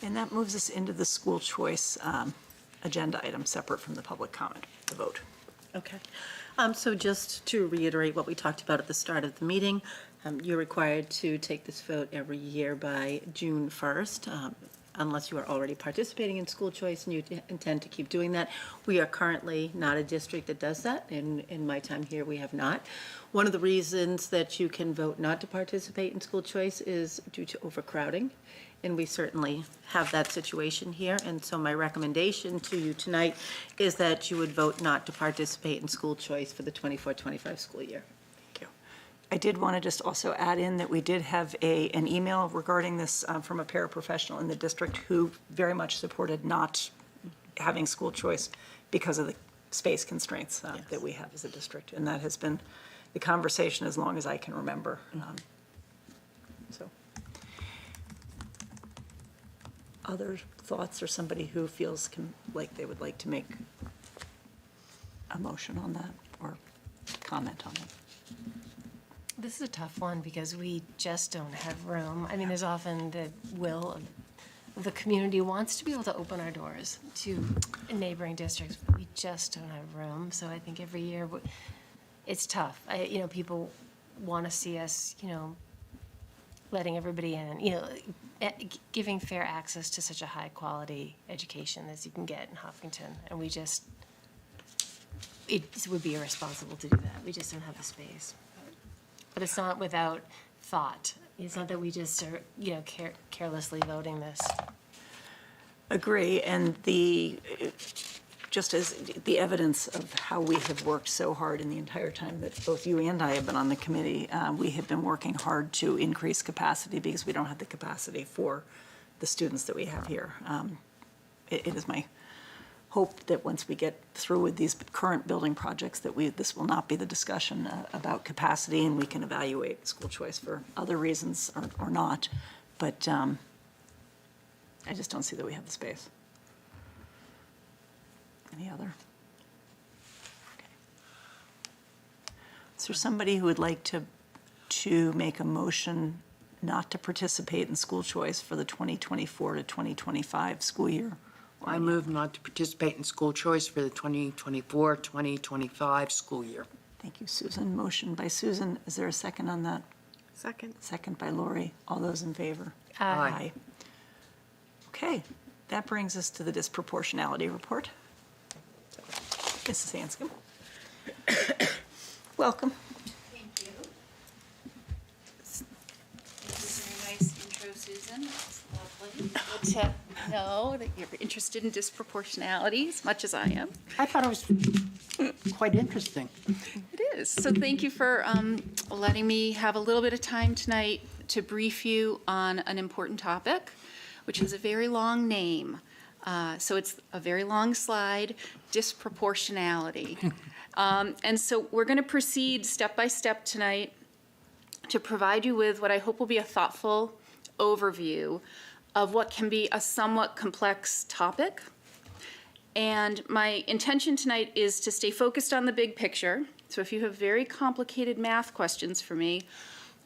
And that moves us into the school choice agenda item, separate from the public comment, the vote. Okay. So just to reiterate what we talked about at the start of the meeting, you're required to take this vote every year by June 1st, unless you are already participating in school choice and you intend to keep doing that. We are currently not a district that does that. In my time here, we have not. One of the reasons that you can vote not to participate in school choice is due to overcrowding. And we certainly have that situation here. And so my recommendation to you tonight is that you would vote not to participate in school choice for the 24-25 school year. Thank you. I did want to just also add in that we did have an email regarding this from a paraprofessional in the district who very much supported not having school choice because of the space constraints that we have as a district. And that has been the conversation as long as I can remember. So. Other thoughts, or somebody who feels like they would like to make a motion on that or comment on it? This is a tough one because we just don't have room. I mean, there's often the will of the community wants to be able to open our doors to neighboring districts, but we just don't have room. So I think every year it's tough. People want to see us, letting everybody in, giving fair access to such a high-quality education as you can get in Hopkinton. And it would be irresponsible to do that. We just don't have the space. But it's not without thought. It's not that we just are, carelessly voting this. Agree, and just as the evidence of how we have worked so hard in the entire time that both you and I have been on the committee, we have been working hard to increase capacity because we don't have the capacity for the students that we have here. It is my hope that once we get through with these current building projects, that this will not be the discussion about capacity, and we can evaluate school choice for other reasons or not. But I just don't see that we have the space. Any other? Okay. Is there somebody who would like to make a motion not to participate in school choice for the 2024 to 2025 school year? I move not to participate in school choice for the 2024-2025 school year. Thank you, Susan. Motion by Susan. Is there a second on that? Second. Second by Lori. All those in favor? Aye. Okay, that brings us to the disproportionality report. Mrs. Hanscom. Welcome. Thank you. This is a very nice intro, Susan. It's lovely. Good to know that you're interested in disproportionality as much as I am. I thought it was quite interesting. It is. So thank you for letting me have a little bit of time tonight to brief you on an important topic, which has a very long name. So it's a very long slide, disproportionality. And so we're going to proceed step by step tonight to provide you with what I hope will be a thoughtful overview of what can be a somewhat complex topic. And my intention tonight is to stay focused on the big picture. So if you have very complicated math questions for me,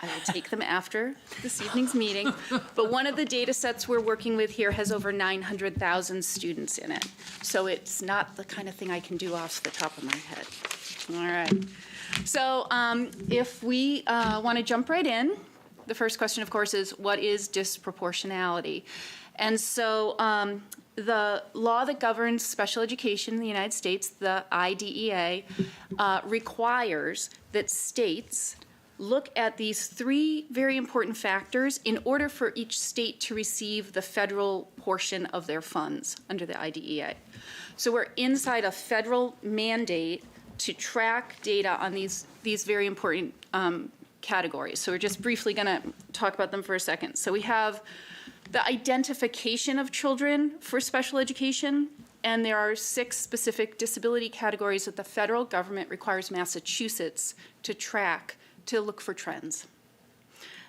I will take them after this evening's meeting. But one of the data sets we're working with here has over 900,000 students in it. So it's not the kind of thing I can do off the top of my head. All right. So if we want to jump right in, the first question, of course, is what is disproportionality? And so the law that governs special education in the United States, the IDEA, requires that states look at these three very important factors in order for each state to receive the federal portion of their funds under the IDEA. So we're inside a federal mandate to track data on these very important categories. So we're just briefly going to talk about them for a second. So we have the identification of children for special education, and there are 6 specific disability categories that the federal government requires Massachusetts to track to look for trends.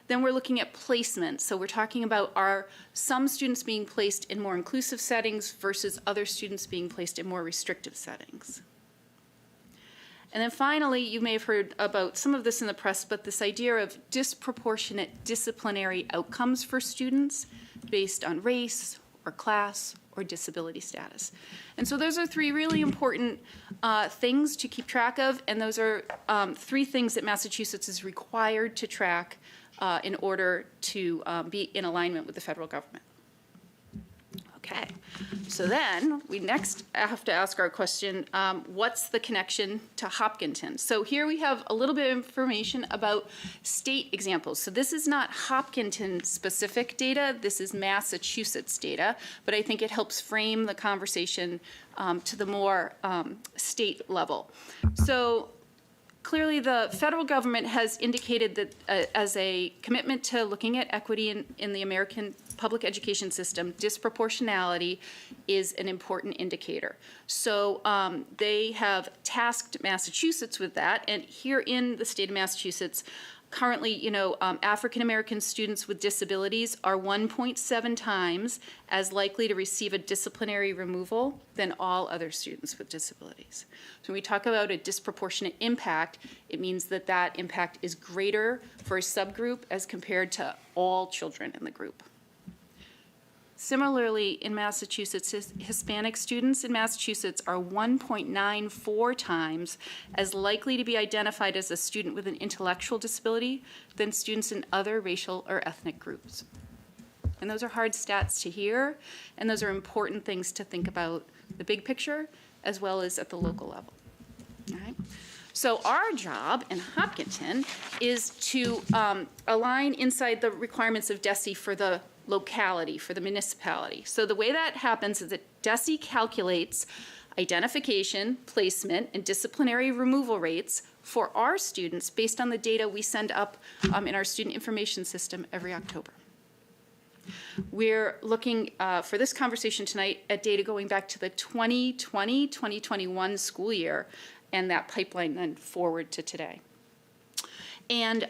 Then we're looking at placement. So we're talking about are some students being placed in more inclusive settings versus other students being placed in more restrictive settings. And then finally, you may have heard about some of this in the press, but this idea of disproportionate disciplinary outcomes for students based on race or class or disability status. And so those are 3 really important things to keep track of, and those are 3 things that Massachusetts is required to track in order to be in alignment with the federal government. Okay, so then we next have to ask our question, what's the connection to Hopkinton? So here we have a little bit of information about state examples. So this is not Hopkinton specific data, this is Massachusetts data, but I think it helps frame the conversation to the more state level. So clearly the federal government has indicated that as a commitment to looking at equity in the American public education system, disproportionality is an important indicator. So they have tasked Massachusetts with that, and here in the state of Massachusetts, currently, African American students with disabilities are 1.7 times as likely to receive a disciplinary removal than all other students with disabilities. So when we talk about a disproportionate impact, it means that that impact is greater for a subgroup as compared to all children in the group. Similarly, in Massachusetts, Hispanic students in Massachusetts are 1.94 times as likely to be identified as a student with an intellectual disability than students in other racial or ethnic groups. And those are hard stats to hear, and those are important things to think about the big picture as well as at the local level. All right? So our job in Hopkinton is to align inside the requirements of DESE for the locality, for the municipality. So the way that happens is that DESE calculates identification, placement, and disciplinary removal rates for our students based on the data we send up in our student information system every October. We're looking for this conversation tonight at data going back to the 2020-2021 school year and that pipeline then forward to today. And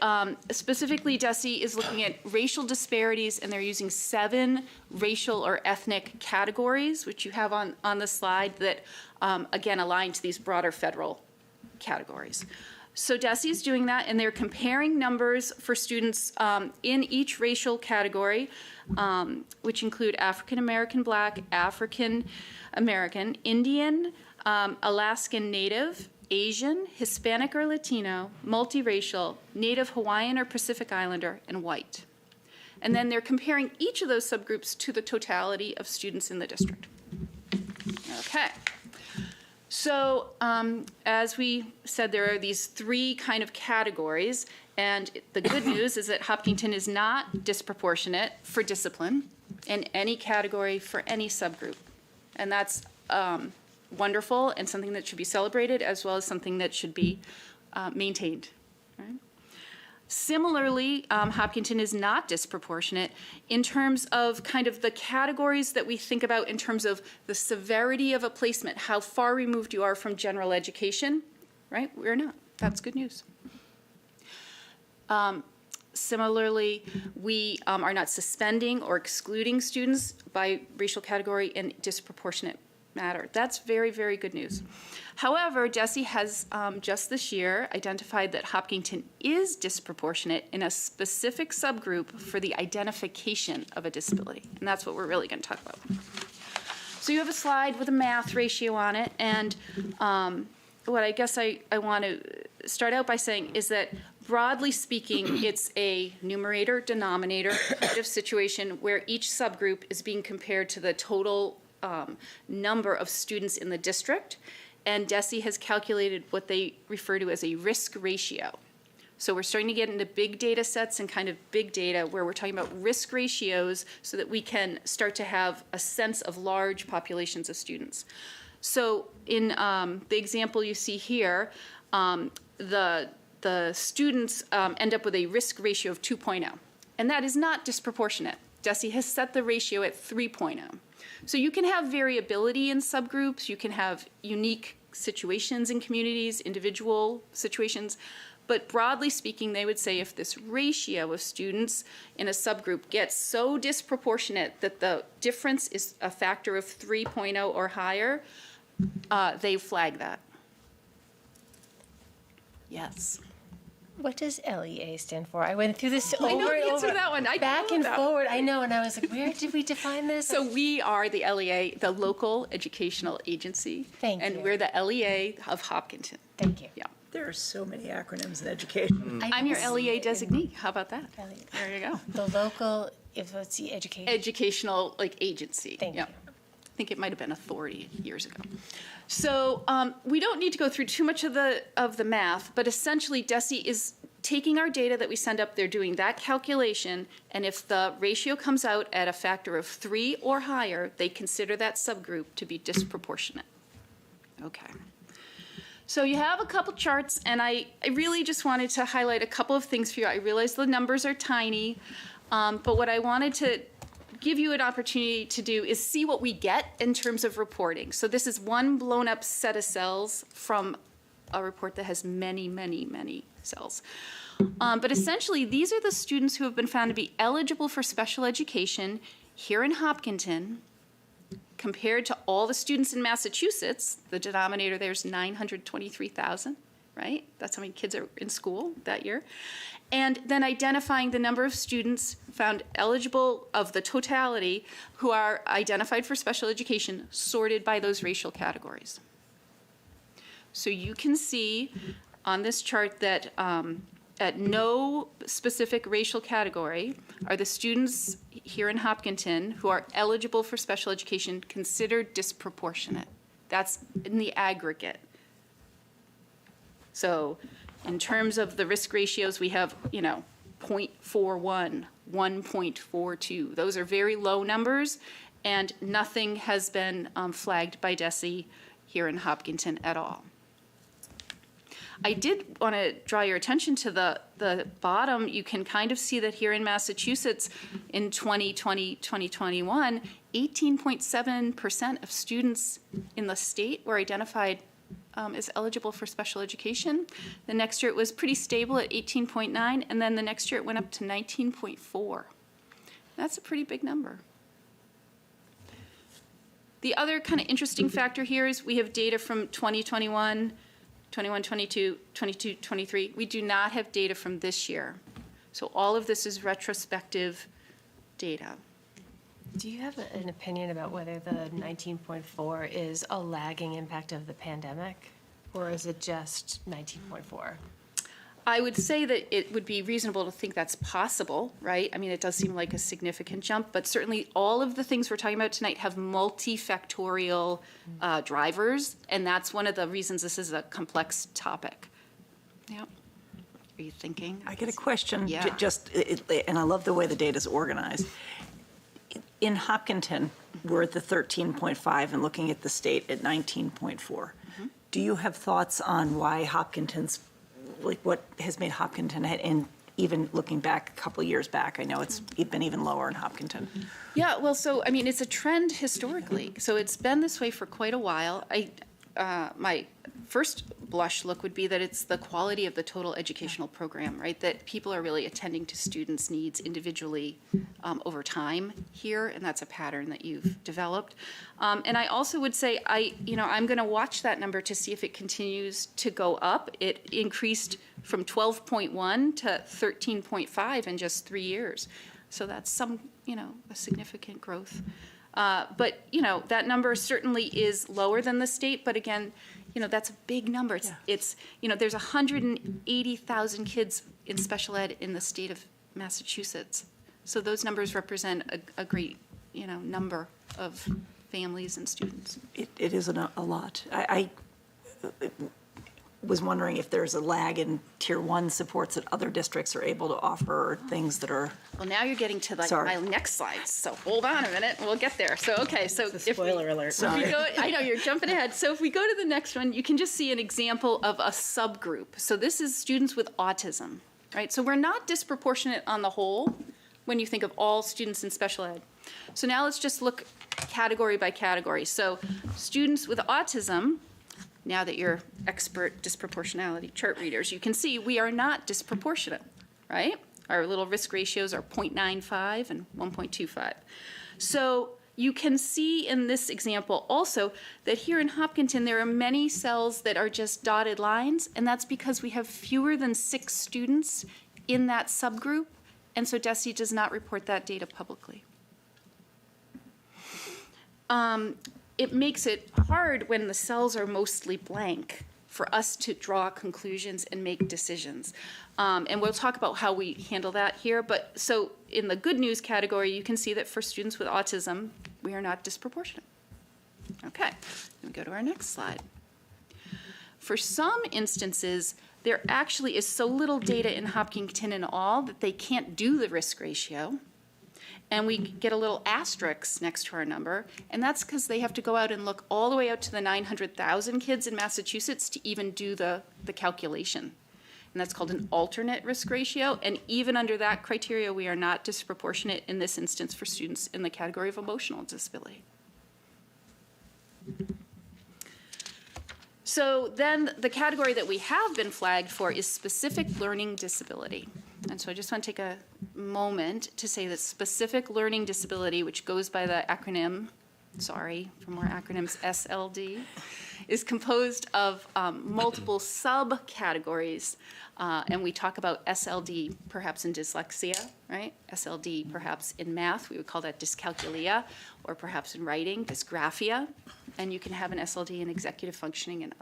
specifically, DESE is looking at racial disparities, and they're using 7 racial or ethnic categories, which you have on the slide, that, again, align to these broader federal categories. So DESE is doing that, and they're comparing numbers for students in each racial category, which include African American, Black, African American, Indian, Alaskan Native, Asian, Hispanic or Latino, multiracial, Native Hawaiian or Pacific Islander, and white. And then they're comparing each of those subgroups to the totality of students in the district. Okay. So as we said, there are these 3 kind of categories, and the good news is that Hopkinton is not disproportionate for discipline in any category for any subgroup. And that's wonderful and something that should be celebrated, as well as something that should be maintained. Right? Similarly, Hopkinton is not disproportionate in terms of kind of the categories that we think about in terms of the severity of a placement, how far removed you are from general education, right? We're not. That's good news. Similarly, we are not suspending or excluding students by racial category in disproportionate matter. That's very, very good news. However, DESE has just this year identified that Hopkinton is disproportionate in a specific subgroup for the identification of a disability. And that's what we're really going to talk about. So you have a slide with a math ratio on it. And what I guess I want to start out by saying is that broadly speaking, it's a numerator-denominator kind of situation where each subgroup is being compared to the total number of students in the district, and DESE has calculated what they refer to as a risk ratio. So we're starting to get into big data sets and kind of big data where we're talking about risk ratios so that we can start to have a sense of large populations of students. So in the example you see here, the students end up with a risk ratio of 2.0, and that is not disproportionate. DESE has set the ratio at 3.0. So you can have variability in subgroups, you can have unique situations in communities, individual situations, but broadly speaking, they would say if this ratio of students in a subgroup gets so disproportionate that the difference is a factor of 3.0 or higher, they flag that. Yes. What does LEA stand for? I went through this over I know the and answer over. to that one. Back and forward. I know, and I was like, where did we define this? So we are the LEA, the local educational agency. Thank and you. we're the LEA of Hopkinton. Thank you. Yeah. There are so many acronyms in education. I'm your LEA designee. How about that? There you go. The local, if it's the education. Educational agency. Thank Yeah. you. I think it might have been authority years ago. So we don't need to go through too much of the math, but essentially DESE is taking our data that we send up, they're doing that calculation, and if the ratio comes out at a factor of 3 or higher, they consider that subgroup to be disproportionate. Okay. So you have a couple charts, and I really just wanted to highlight a couple of things for you. I realize the numbers are tiny, but what I wanted to give you an opportunity to do is see what we get in terms of reporting. So this is one blown up set of cells from a report that has many, many, many cells. But essentially, these are the students who have been found to be eligible for special education here in Hopkinton compared to all the students in Massachusetts. The denominator there is 923,000. right? That's how many kids are in school that year. And then identifying the number of students found eligible of the totality who are identified for special education, sorted by those racial categories. So you can see on this chart that at no specific racial category are the students here in Hopkinton who are eligible for special education considered disproportionate. That's in the aggregate. So in terms of the risk ratios, we have, 0.41, 1.42. Those are very low numbers, and nothing has been flagged by DESE here in Hopkinton at all. I did want to draw your attention to the bottom. You can kind of see that here in Massachusetts in 2020, 2021, 18.7% of students in the state were identified as eligible for special education. The next year it was pretty stable at 18.9, and then the next year it went up to 19.4. That's a pretty big number. The other kind of interesting factor here is we have data from 2021, 21, 22, 22, 23. We do not have data from this year. So all of this is retrospective data. Do you have an opinion about whether the 19.4 is a lagging impact of the pandemic, or is it just 19.4? I would say that it would be reasonable to think that's possible, right? I mean, it does seem like a significant jump, but certainly all of the things we're talking about tonight have multifactorial drivers, and that's one of the reasons this is a complex topic. Yeah. Are you thinking? I get a question, Yeah. and I love the way the data's organized. In Hopkinton, we're at the 13.5 and looking at the state at 19.4. Do you have thoughts on why Hopkinton's, like what has made Hopkinton, and even looking back a couple years back, I know it's been even lower in Hopkinton. Yeah, well, so, I mean, it's a trend historically. So it's been this way for quite a while. My first blush look would be that it's the quality of the total educational program, right? That people are really attending to students' needs individually over time here, and that's a pattern that you've developed. And I also would say, I'm going to watch that number to see if it continues to go up. It increased from 12.1 to 13.5 in just 3 years. So that's a significant growth. But, that number certainly is lower than the state, but again, that's a big number. It's there's 180,000 kids in special ed in the state of Massachusetts. So those numbers represent a great, number of families and students. It isn't a lot. I was wondering if there's a lag in Tier 1 supports that other districts are able to offer, or things that are, Well, now you're getting to Sorry. my next slide, so hold on a minute, we'll get there. So, okay, so Spoiler alert. So if we go, I know, you're jumping ahead. So if we go to the next one, you can just see an example of a subgroup. So this is students with autism, right? So we're not disproportionate on the whole when you think of all students in special ed. So now let's just look category by category. So students with autism, now that you're expert disproportionality chart readers, you can see we are not disproportionate, right? Our little risk ratios are 0.95 and 1.25. So you can see in this example also that here in Hopkinton, there are many cells that are just dotted lines, and that's because we have fewer than 6 students in that subgroup, and so DESE does not report that data publicly. It makes it hard when the cells are mostly blank for us to draw conclusions and make decisions. And we'll talk about how we handle that here. But so in the good news category, you can see that for students with autism, we are not disproportionate. Okay, let me go to our next slide. For some instances, there actually is so little data in Hopkinton and all that they can't do the risk ratio. And we get a little asterisk next to our number, and that's because they have to go out and look all the way out to the 900,000 kids in Massachusetts to even do the calculation. And that's called an alternate risk ratio, and even under that criteria, we are not disproportionate in this instance for students in the category of emotional disability. So then the category that we have been flagged for is specific learning disability. And so I just want to take a moment to say that specific learning disability, which goes by the acronym, sorry for more acronyms, SLD, is composed of multiple subcategories. And we talk about SLD perhaps in dyslexia, right? SLD perhaps in math, we would call that dyscalculia, or perhaps in writing, dysgraphia. And you can have an SLD in executive functioning and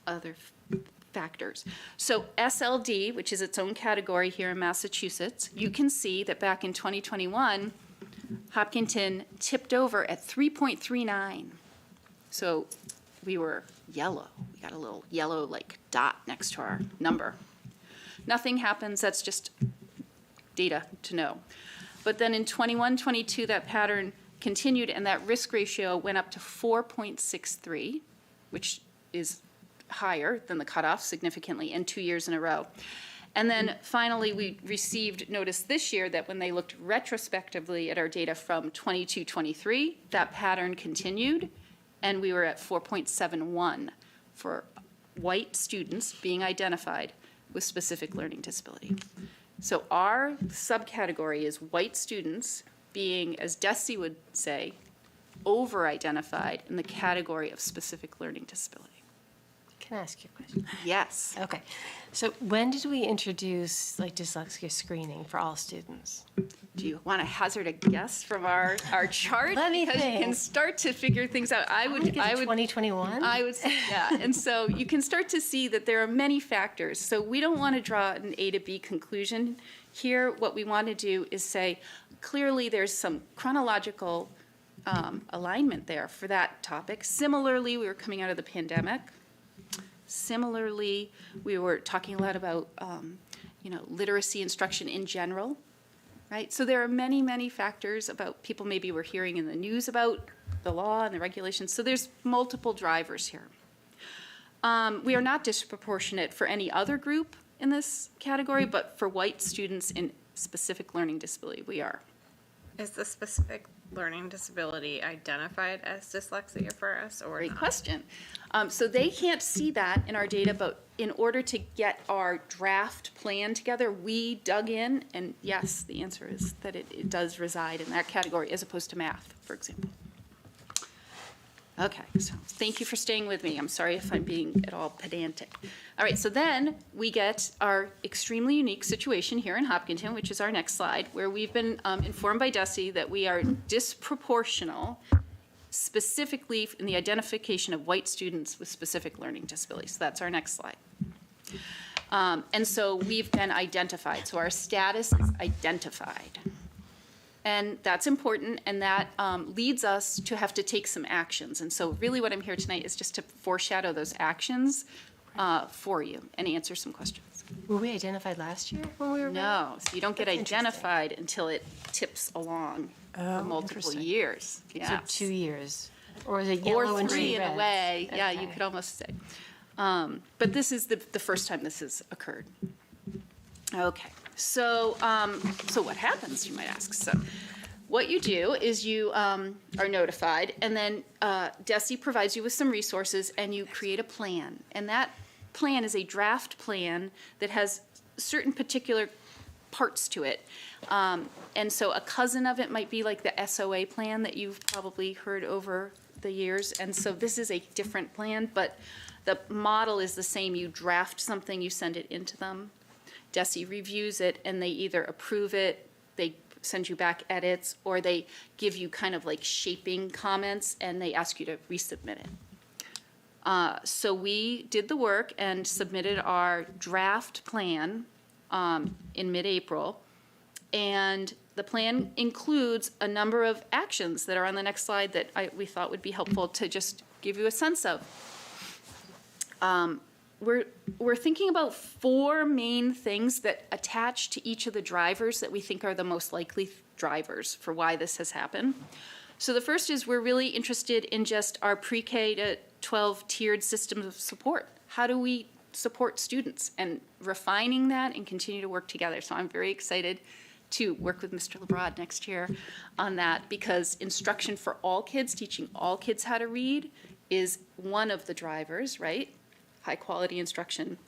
other factors. So SLD, which is its own category here in Massachusetts, you can see that back in 2021, Hopkinton tipped over at 3.39. So we were yellow. We got a little yellow like dot next to our number. Nothing happens, that's just data to know. But then in 21, 22, that pattern continued and that risk ratio went up to 4.63, which is higher than the cutoff significantly, and 2 years in a row. And then finally, we received notice this year that when they looked retrospectively at our data from 22-23, that pattern continued, and we were at 4.71 for white students being identified with specific learning disability. So our subcategory is white students being, as Desi would say, over-identified in the category of specific learning disability. Can I ask you a question? Yes. Okay. So when did we introduce like dyslexia screening for all students? Do you want to hazard a guess from our chart? Let me Because you can think. start to figure things out. I would 2021? I would say, yeah. And so you can start to see that there are many factors. So we don't want to draw an A to B conclusion here. What we want to do is say, clearly there's some chronological alignment there for that topic. Similarly, we were coming out of the pandemic. Similarly, we were talking a lot about, literacy instruction in general, right? So there are many, many factors about people maybe were hearing in the news about the law and the regulations. So there's multiple drivers here. We are not disproportionate for any other group in this category, but for white students in specific learning disability, we are. Is the specific learning disability identified as dyslexia for us or Great not? question. So they can't see that in our data, but in order to get our draft plan together, we dug in, and yes, the answer is that it does reside in that category as opposed to math, for example. Okay, so thank you for staying with me. I'm sorry if I'm being at all pedantic. All right, so then we get our extremely unique situation here in Hopkinton, which is our next slide, where we've been informed by Desi that we are disproportional, specifically in the identification of white students with specific learning disabilities. So that's our next slide. And so we've been identified. So our status is identified. And that's important, and that leads us to have to take some actions. And so really what I'm here tonight is just to foreshadow those actions for you and answer some questions. Were we identified last year when we were? No, so you don't get That's interesting. identified until it tips along for multiple interesting. years. So Yes. 2 years? Or is it yellow Or and three in a red? way, yeah, you Okay. could almost say. But this is the first time this has occurred. Okay, so what happens, you might ask? So what you do is you are notified, and then Desi provides you with some resources, and you create a plan. And that plan is a draft plan that has certain particular parts to it. And so a cousin of it might be like the SOA plan that you've probably heard over the years. And so this is a different plan, but the model is the same. You draft something, you send it into them. Desi reviews it, and they either approve it, they send you back edits, or they give you kind of like shaping comments, and they ask you to resubmit it. So we did the work and submitted our draft plan in mid-April. And the plan includes a number of actions that are on the next slide that we thought would be helpful to just give you a sense of. We're thinking about 4 main things that attach to each of the drivers that we think are the most likely drivers for why this has happened. So the first is we're really interested in just our pre-K to 12 tiered systems of support. How do we support students, and refining that and continue to work together. So I'm very excited to work with Mr. Lebrad next year on that, because instruction for all kids, teaching all kids how to read, is one of the drivers, right? High quality instruction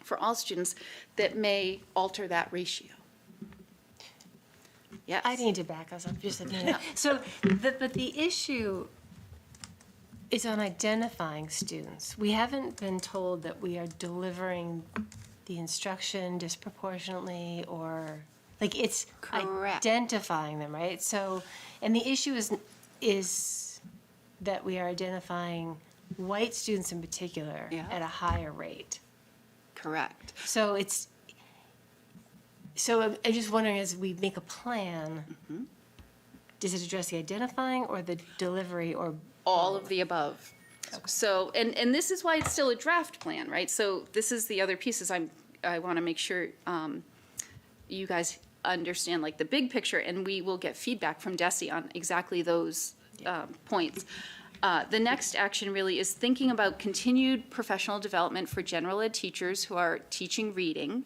for all students that may alter that ratio. Yes. I need to back us up just a minute. So, but the issue is on identifying students. We haven't been told that we are delivering the instruction disproportionately or, like, it's Correct. identifying them, right? So, and the issue is that we are identifying white students in particular Yeah. at a higher rate. Correct. So I'm just wondering, as we make a plan, does it address the identifying or the delivery or? All of the above. So, and this is why it's still a draft plan, right? So this is the other pieces I want to make sure you guys understand, like, the big picture, and we will get feedback from Desi on exactly those points. The next action really is thinking about continued professional development for general ed teachers who are teaching reading,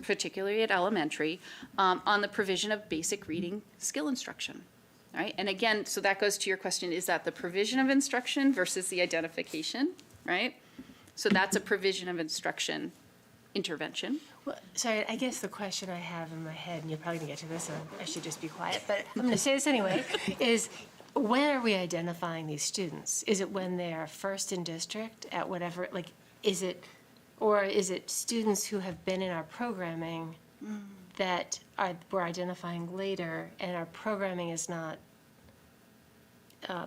particularly at elementary, on the provision of basic reading skill instruction. All right, and again, so that goes to your question, is that the provision of instruction versus the identification, right? So that's a provision of instruction intervention. Well, sorry, I guess the question I have in my head, and you're probably gonna get to this, and I should just be quiet, but I'm gonna say this anyway, is when are we identifying these students? Is it when they are first in district at whatever, like, is it students who have been in our programming that we're identifying later, and our programming is not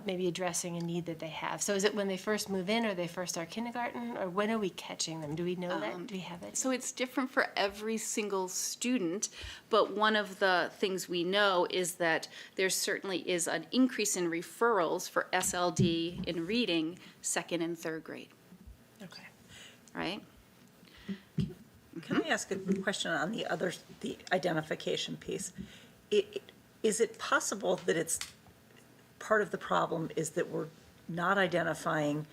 maybe addressing a need that they have? So is it when they first move in, or they first start kindergarten, or when are we catching them? Do we know that? Do we have it? So it's different for every single student, but one of the things we know is that there certainly is an increase in referrals for SLD in reading second and third grade, Okay. right? Can I ask a question on the identification piece? Is it possible that it's, part of the problem is that we're not identifying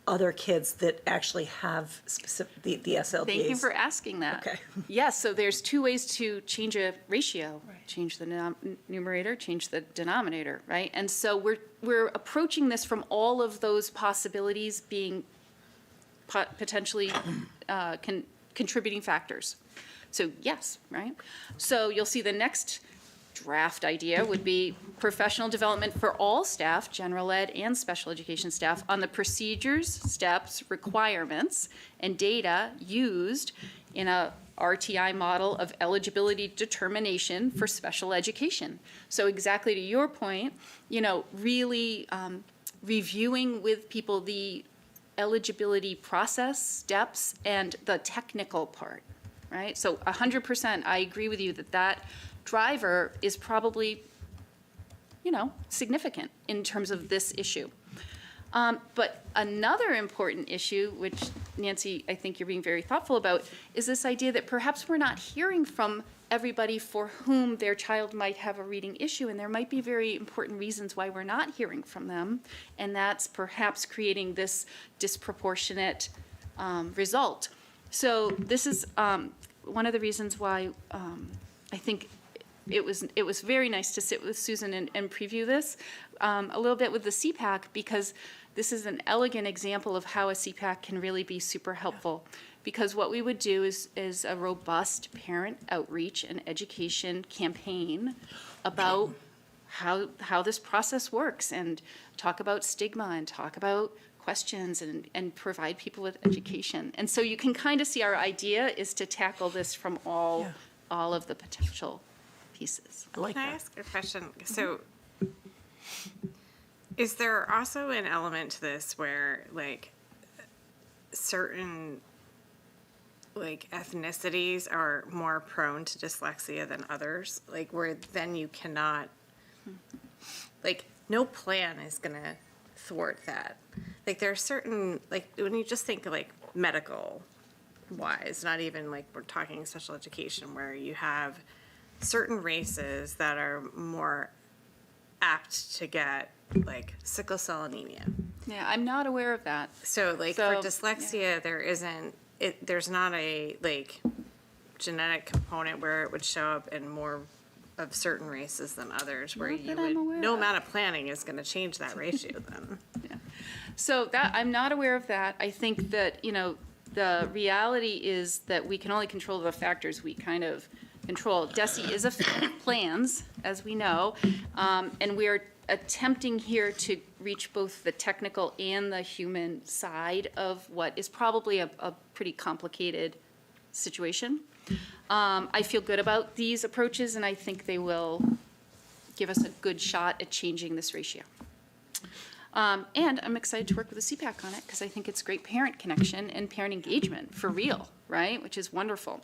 other kids that actually have specific, the SLDs? Thank you for asking that. Okay. Yes, so there's two ways to change a ratio. Change the numerator, change the denominator, right? And so we're approaching this from all of those possibilities being potentially contributing factors. So yes, right? So you'll see the next draft idea would be professional development for all staff, general ed and special education staff, on the procedures, steps, requirements, and data used in a RTI model of eligibility determination for special education. So exactly to your point, really reviewing with people the eligibility process, steps, and the technical part, right? So 100%, I agree with you that driver is probably, significant in terms of this issue. But another important issue, which Nancy, I think you're being very thoughtful about, is this idea that perhaps we're not hearing from everybody for whom their child might have a reading issue, and there might be very important reasons why we're not hearing from them, and that's perhaps creating this disproportionate result. So this is one of the reasons why I think it was very nice to sit with Susan and preview this a little bit with the CPAC, because this is an elegant example of how a CPAC can really be super helpful. Because what we would do is a robust parent outreach and education campaign about how this process works, and talk about stigma and talk about questions and provide people with education. And so you can kind of see our idea is to tackle this from all of the potential pieces. I like Can I that. ask a question? So, is there also an element to this where, like, certain, like, ethnicities are more prone to dyslexia than others? Like, where then you cannot, like, no plan is gonna thwart that. Like, there are certain, like, when you just think, like, medical wise, not even like we're talking special education, where you have certain races that are more apt to get, like, sickle cell anemia. Yeah, I'm not aware of that. So, like, So, for dyslexia, there's not a, like, genetic component where it would show up in more of certain races than others, where Not you that I'm would, aware no of. amount of planning is gonna change that ratio then. So that, I'm not aware of that. I think that, the reality is that we can only control the factors we kind of control. DESE is a plans, as we know, and we're attempting here to reach both the technical and the human side of what is probably a pretty complicated situation. I feel good about these approaches, and I think they will give us a good shot at changing this ratio. And I'm excited to work with the CPAC on it, because I think it's great parent connection and parent engagement for real, right? Which is wonderful.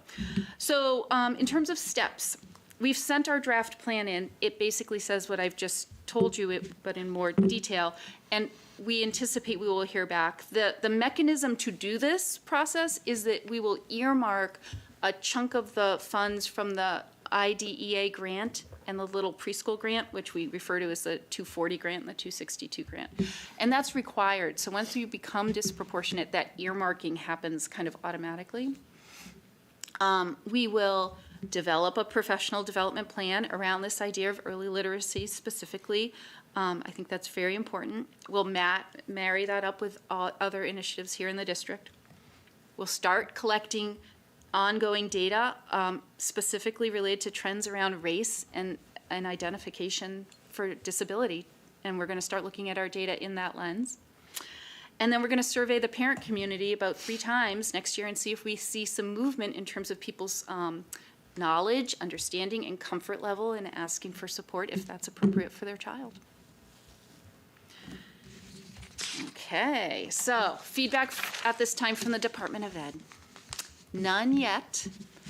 So in terms of steps, we've sent our draft plan in. It basically says what I've just told you, but in more detail. And we anticipate we will hear back. The mechanism to do this process is that we will earmark a chunk of the funds from the IDEA grant and the little preschool grant, which we refer to as the 240 grant and the 262 grant. And that's required. So once you become disproportionate, that earmarking happens kind of automatically. We will develop a professional development plan around this idea of early literacy specifically. I think that's very important. We'll marry that up with other initiatives here in the district. We'll start collecting ongoing data specifically related to trends around race and identification for disability. And we're going to start looking at our data in that lens. And then we're going to survey the parent community about 3 times next year and see if we see some movement in terms of people's knowledge, understanding, and comfort level in asking for support if that's appropriate for their child. Okay, so feedback at this time from the Department of Ed. None yet,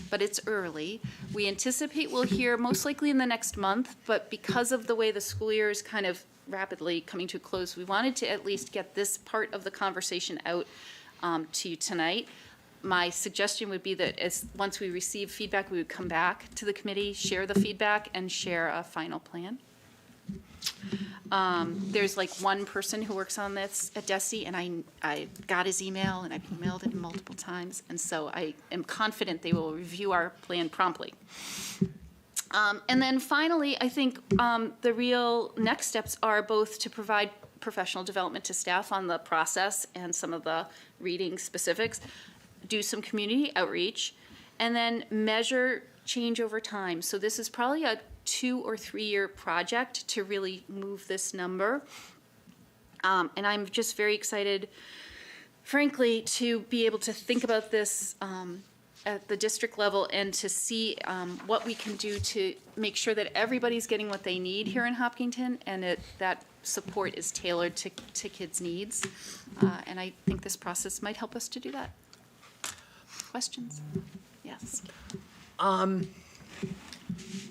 but it's early. We anticipate we'll hear most likely in the next month, but because of the way the school year is kind of rapidly coming to a close, we wanted to at least get this part of the conversation out to you tonight. My suggestion would be that once we receive feedback, we would come back to the committee, share the feedback, and share a final plan. There's like one person who works on this at DESE, and I got his email, and I've emailed him multiple times, and so I am confident they will review our plan promptly. And then finally, I think the real next steps are both to provide professional development to staff on the process and some of the reading specifics, do some community outreach, and then measure change over time. So this is probably a 2 or 3 year project to really move this number. And I'm just very excited, frankly, to be able to think about this at the district level and to see what we can do to make sure that everybody's getting what they need here in Hopkinton, and that support is tailored to kids' needs. And I think this process might help us to do that. Questions? Yes.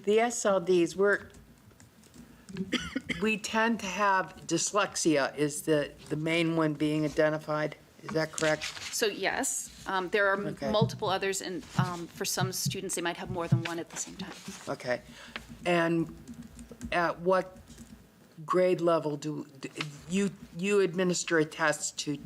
The SLDs, we tend to have dyslexia is the main one being identified. Is that correct? So yes, there are Okay. multiple others, and for some students, they might have more than one at the same time. Okay. And at what grade level do you administer a test to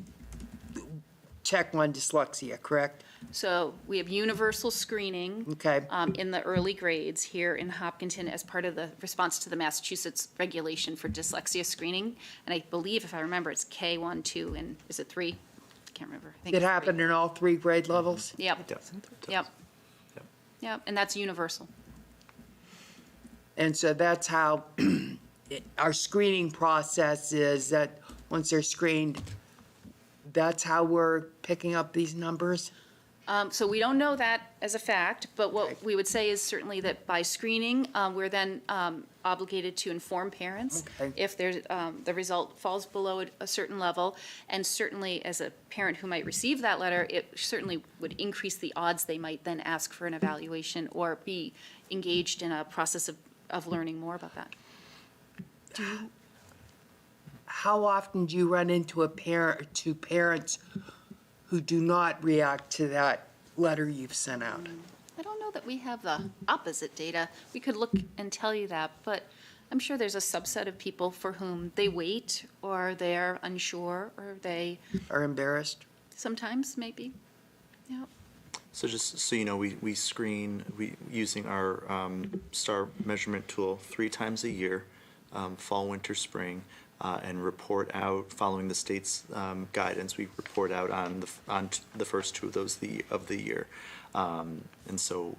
check on dyslexia, correct? So we have universal screening Okay. in the early grades here in Hopkinton as part of the response to the Massachusetts regulation for dyslexia screening. And I believe, if I remember, it's K1, 2, and is it 3? I can't remember. I think It it's 3. happened in all 3 grade levels? Yep, It does. yep. Yep, and that's universal. And so that's how our screening process is, that once they're screened, that's how we're picking up these numbers? So we don't know that as a fact, but what we would say is certainly that by screening, we're then obligated to inform parents Okay. if there's, the result falls below a certain level. And certainly, as a parent who might receive that letter, it certainly would increase the odds they might then ask for an evaluation or be engaged in a process of learning more about that. How often do you run into parents who do not react to that letter you've sent out? I don't know that we have the opposite data. We could look and tell you that, but I'm sure there's a subset of people for whom they wait, or they're unsure, or they Are embarrassed? sometimes maybe. Yeah. So just so you know, we screen using our STAR measurement tool 3 times a year, fall, winter, spring, and report out following the state's guidance. We report out on the first 2 of those of the year, and so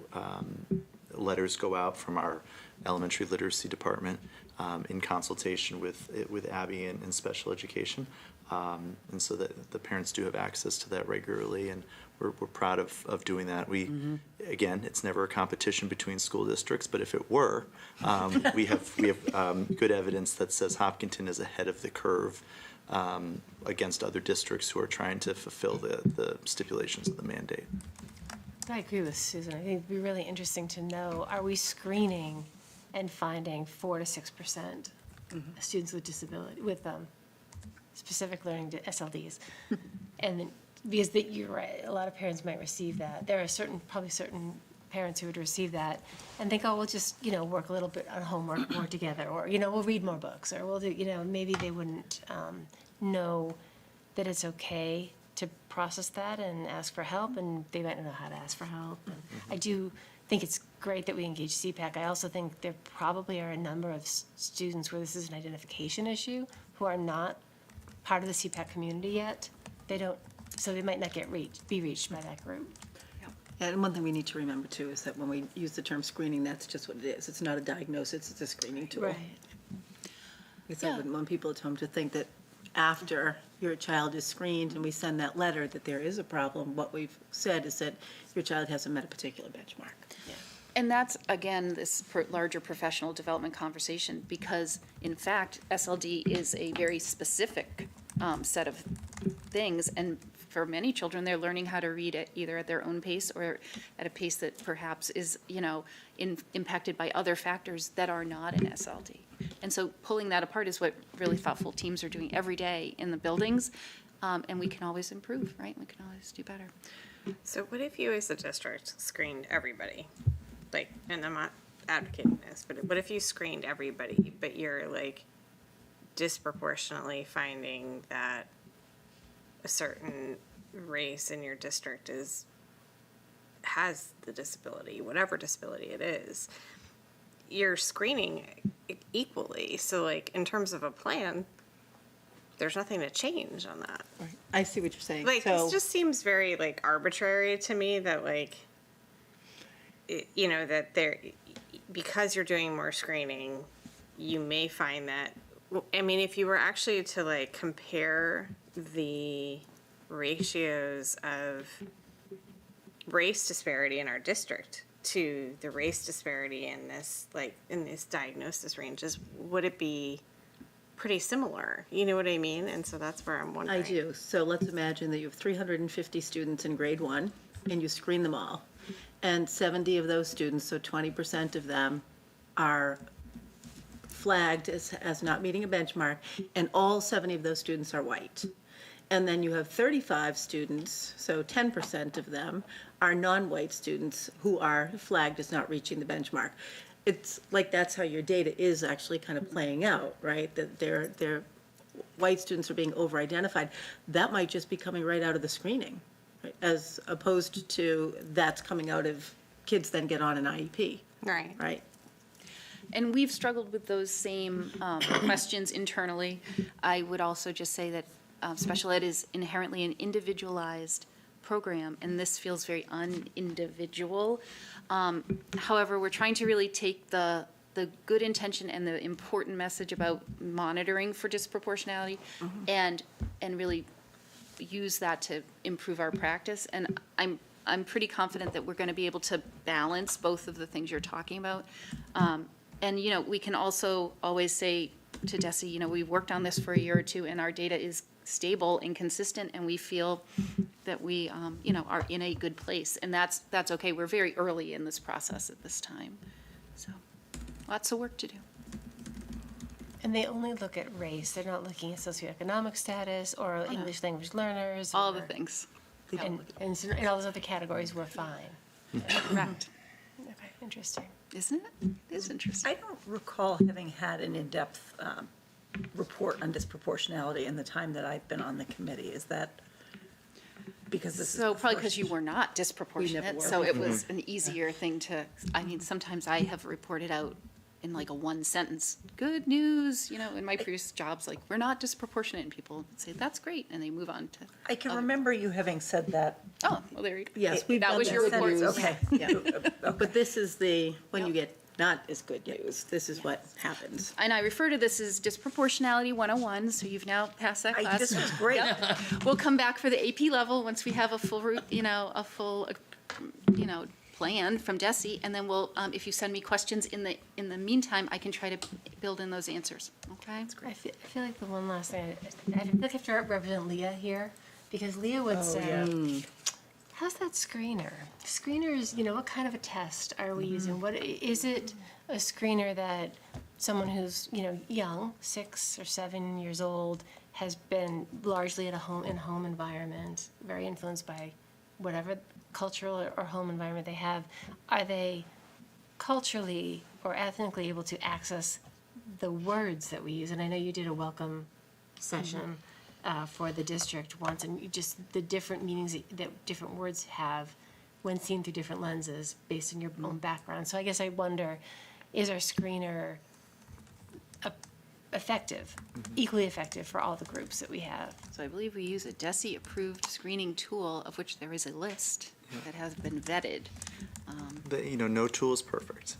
letters go out from our elementary literacy department in consultation with Abby and special education. And so that the parents do have access to that regularly, and we're proud of doing that. Again, it's never a competition between school districts, but if it were, we have good evidence that says Hopkinton is ahead of the curve against other districts who are trying to fulfill the stipulations of the mandate. I agree with Susan. I think it'd be really interesting to know, are we screening and finding 4 to 6% students with disability, with specific learning SLDs? And then, because you're right, a lot of parents might receive that. There are probably certain parents who would receive that and think, oh, we'll just, work a little bit on homework more together, or, we'll read more books, or we'll do, maybe they wouldn't know that it's okay to process that and ask for help, and they might not know how to ask for help. And I do think it's great that we engage CPAC. I also think there probably are a number of students where this is an identification issue who are not part of the CPAC community yet. So they might not be reached by that group. And one thing we need to remember too is that when we use the term screening, that's just what it is. It's not a diagnosis, it's a screening tool. Because I wouldn't want people at home to think that after your child is screened and we send that letter that there is a problem, what we've said is that your child hasn't met a particular benchmark. And that's, again, this larger professional development conversation, because in fact, SLD is a very specific set of things. And for many children, they're learning how to read it either at their own pace or at a pace that perhaps is, impacted by other factors that are not an SLD. And so pulling that apart is what really thoughtful teams are doing every day in the buildings. And we can always improve, right? We can always do better. So what if you as a district screened everybody? Like, and I'm not advocating this, but what if you screened everybody, but you're like disproportionately finding that a certain race in your district has the disability, whatever disability it is, you're screening equally. So like in terms of a plan, there's nothing to change on that. I see what you're saying. Like, So- this just seems very like arbitrary to me that like, that there, because you're doing more screening, you may find that, I mean, if you were actually to like compare the ratios of race disparity in our district to the race disparity in this, diagnosis ranges, would it be pretty similar? You know what I mean? And so that's where I'm wondering. I do. So let's imagine that you have 350 students in grade 1 and you screen them all. And 70 of those students, so 20% of them, are flagged as not meeting a benchmark, and all 70 of those students are white. And then you have 35 students, so 10% of them are non-white students who are flagged as not reaching the benchmark. It's like that's how your data is actually kind of playing out, right? That they're white students are being over-identified. That might just be coming right out of the screening, right? As opposed to that's coming out of kids then get on an IEP, Right. right? And we've struggled with those same questions internally. I would also just say that special ed is inherently an individualized program, and this feels very unindividual. However, we're trying to really take the good intention and the important message about monitoring for disproportionality and really use that to improve our practice. And I'm pretty confident that we're going to be able to balance both of the things you're talking about. And, we can also always say to Desi, we've worked on this for a year or two, and our data is stable and consistent, and we feel that we, are in a good place. And that's okay. We're very early in this process at this time. So lots of work to do. And they only look at race. They're not looking at socioeconomic status or English language learners. All the or- things. And so in all those other categories, we're fine. Correct. Okay, interesting. Isn't it? It's interesting. I don't recall having had an in-depth report on disproportionality in the time that I've been on the committee. Is that because this is So the probably because first- you were not disproportionate, were. so it was an easier thing to, sometimes I have reported out in like a one sentence, good news, in my previous jobs, like, we're not disproportionate, and people say, that's great, and they move on to, I can remember you having said that. oh, well, there you go. Yes, we've That done was this your and report. it's- Okay, yeah. But this is when you get not as good news. This is what happens. And I refer to this as disproportionality 101, so you've now passed that class. This was great. Yep. We'll come back for the AP level once we have a full route, plan from DESI, and then we'll, if you send me questions in the meantime, I can try to build in those answers, okay? I feel like the one last thing, I feel like I have to represent Leah here, because Leah would say, how's that screener? Screeners, what kind of a test are we using? What, is it a screener that someone who's, young, 6 or 7 years old, has been largely at a home environment, very influenced by whatever cultural or home environment they have, are they culturally or ethnically able to access the words that we use? And I know you did a welcome session for the district once, and you just the different meanings that different words have when seen through different lenses based on your own background. So I guess I wonder, is our screener effective, equally effective for all the groups that we have? So I believe we use a DESI-approved screening tool, of which there is a list that has been vetted. No tool is perfect,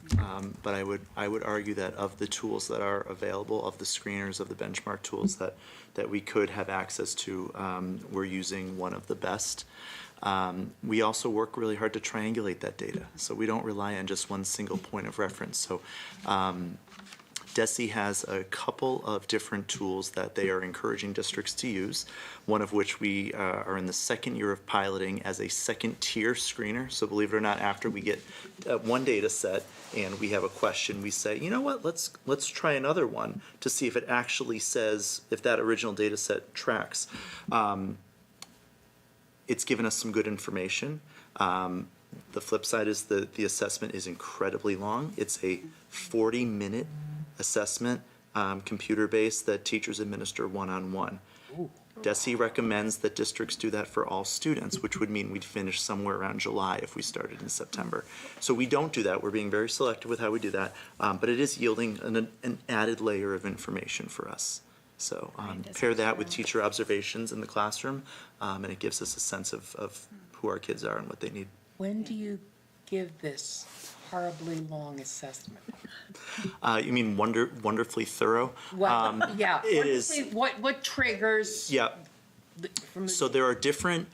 but I would argue that of the tools that are available, of the screeners, of the benchmark tools that we could have access to, we're using one of the best. We also work really hard to triangulate that data, so we don't rely on just one single point of reference. So DESI has a couple of different tools that they are encouraging districts to use, one of which we are in the second year of piloting as a second-tier screener. So believe it or not, after we get one data set and we have a question, we say, you know what, let's try another one to see if it actually says, if that original data set tracks. It's given us some good information. The flip side is the assessment is incredibly long. It's a 40-minute assessment, computer-based, that teachers administer one-on-one. DESI recommends that districts do that for all students, which would mean we'd finish somewhere around July if we started in September. So we don't do that. We're being very selective with how we do that, but it is yielding an added layer of information for us. So pair that with teacher observations in the classroom, and it gives us a sense of who our kids are and what they need. When do you give this horribly long assessment? You mean wonderfully thorough? Yeah. It is. What triggers? Yeah. So there are different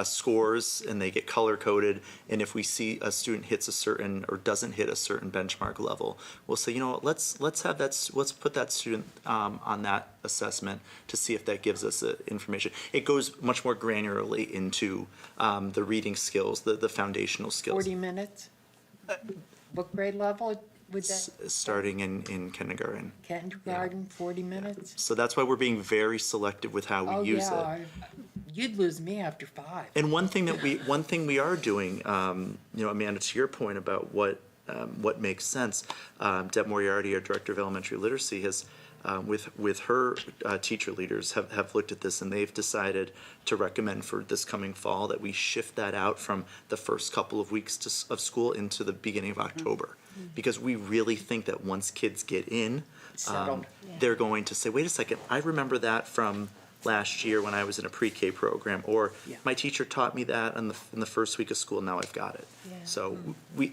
scores, and they get color coded. And if we see a student hits a certain or doesn't hit a certain benchmark level, we'll say, you know what, let's put that student on that assessment to see if that gives us information. It goes much more granularly into the reading skills, the foundational skills. 40 minutes? What grade level would that? Starting in kindergarten. Kindergarten, 40 minutes? So that's why we're being very selective with how we use it. You'd lose me after 5. And one thing we are doing, Amanda, to your point about what makes sense, Deb Moriarty, our Director of Elementary Literacy, has, with her teacher leaders, have looked at this, and they've decided to recommend for this coming fall that we shift that out from the first couple of weeks of school into the beginning of October. Because we really think that once kids get in, they're going to say, wait a second, I remember that from last year when I was in a pre-K program, or my teacher taught me that in the first week of school, now I've got it. So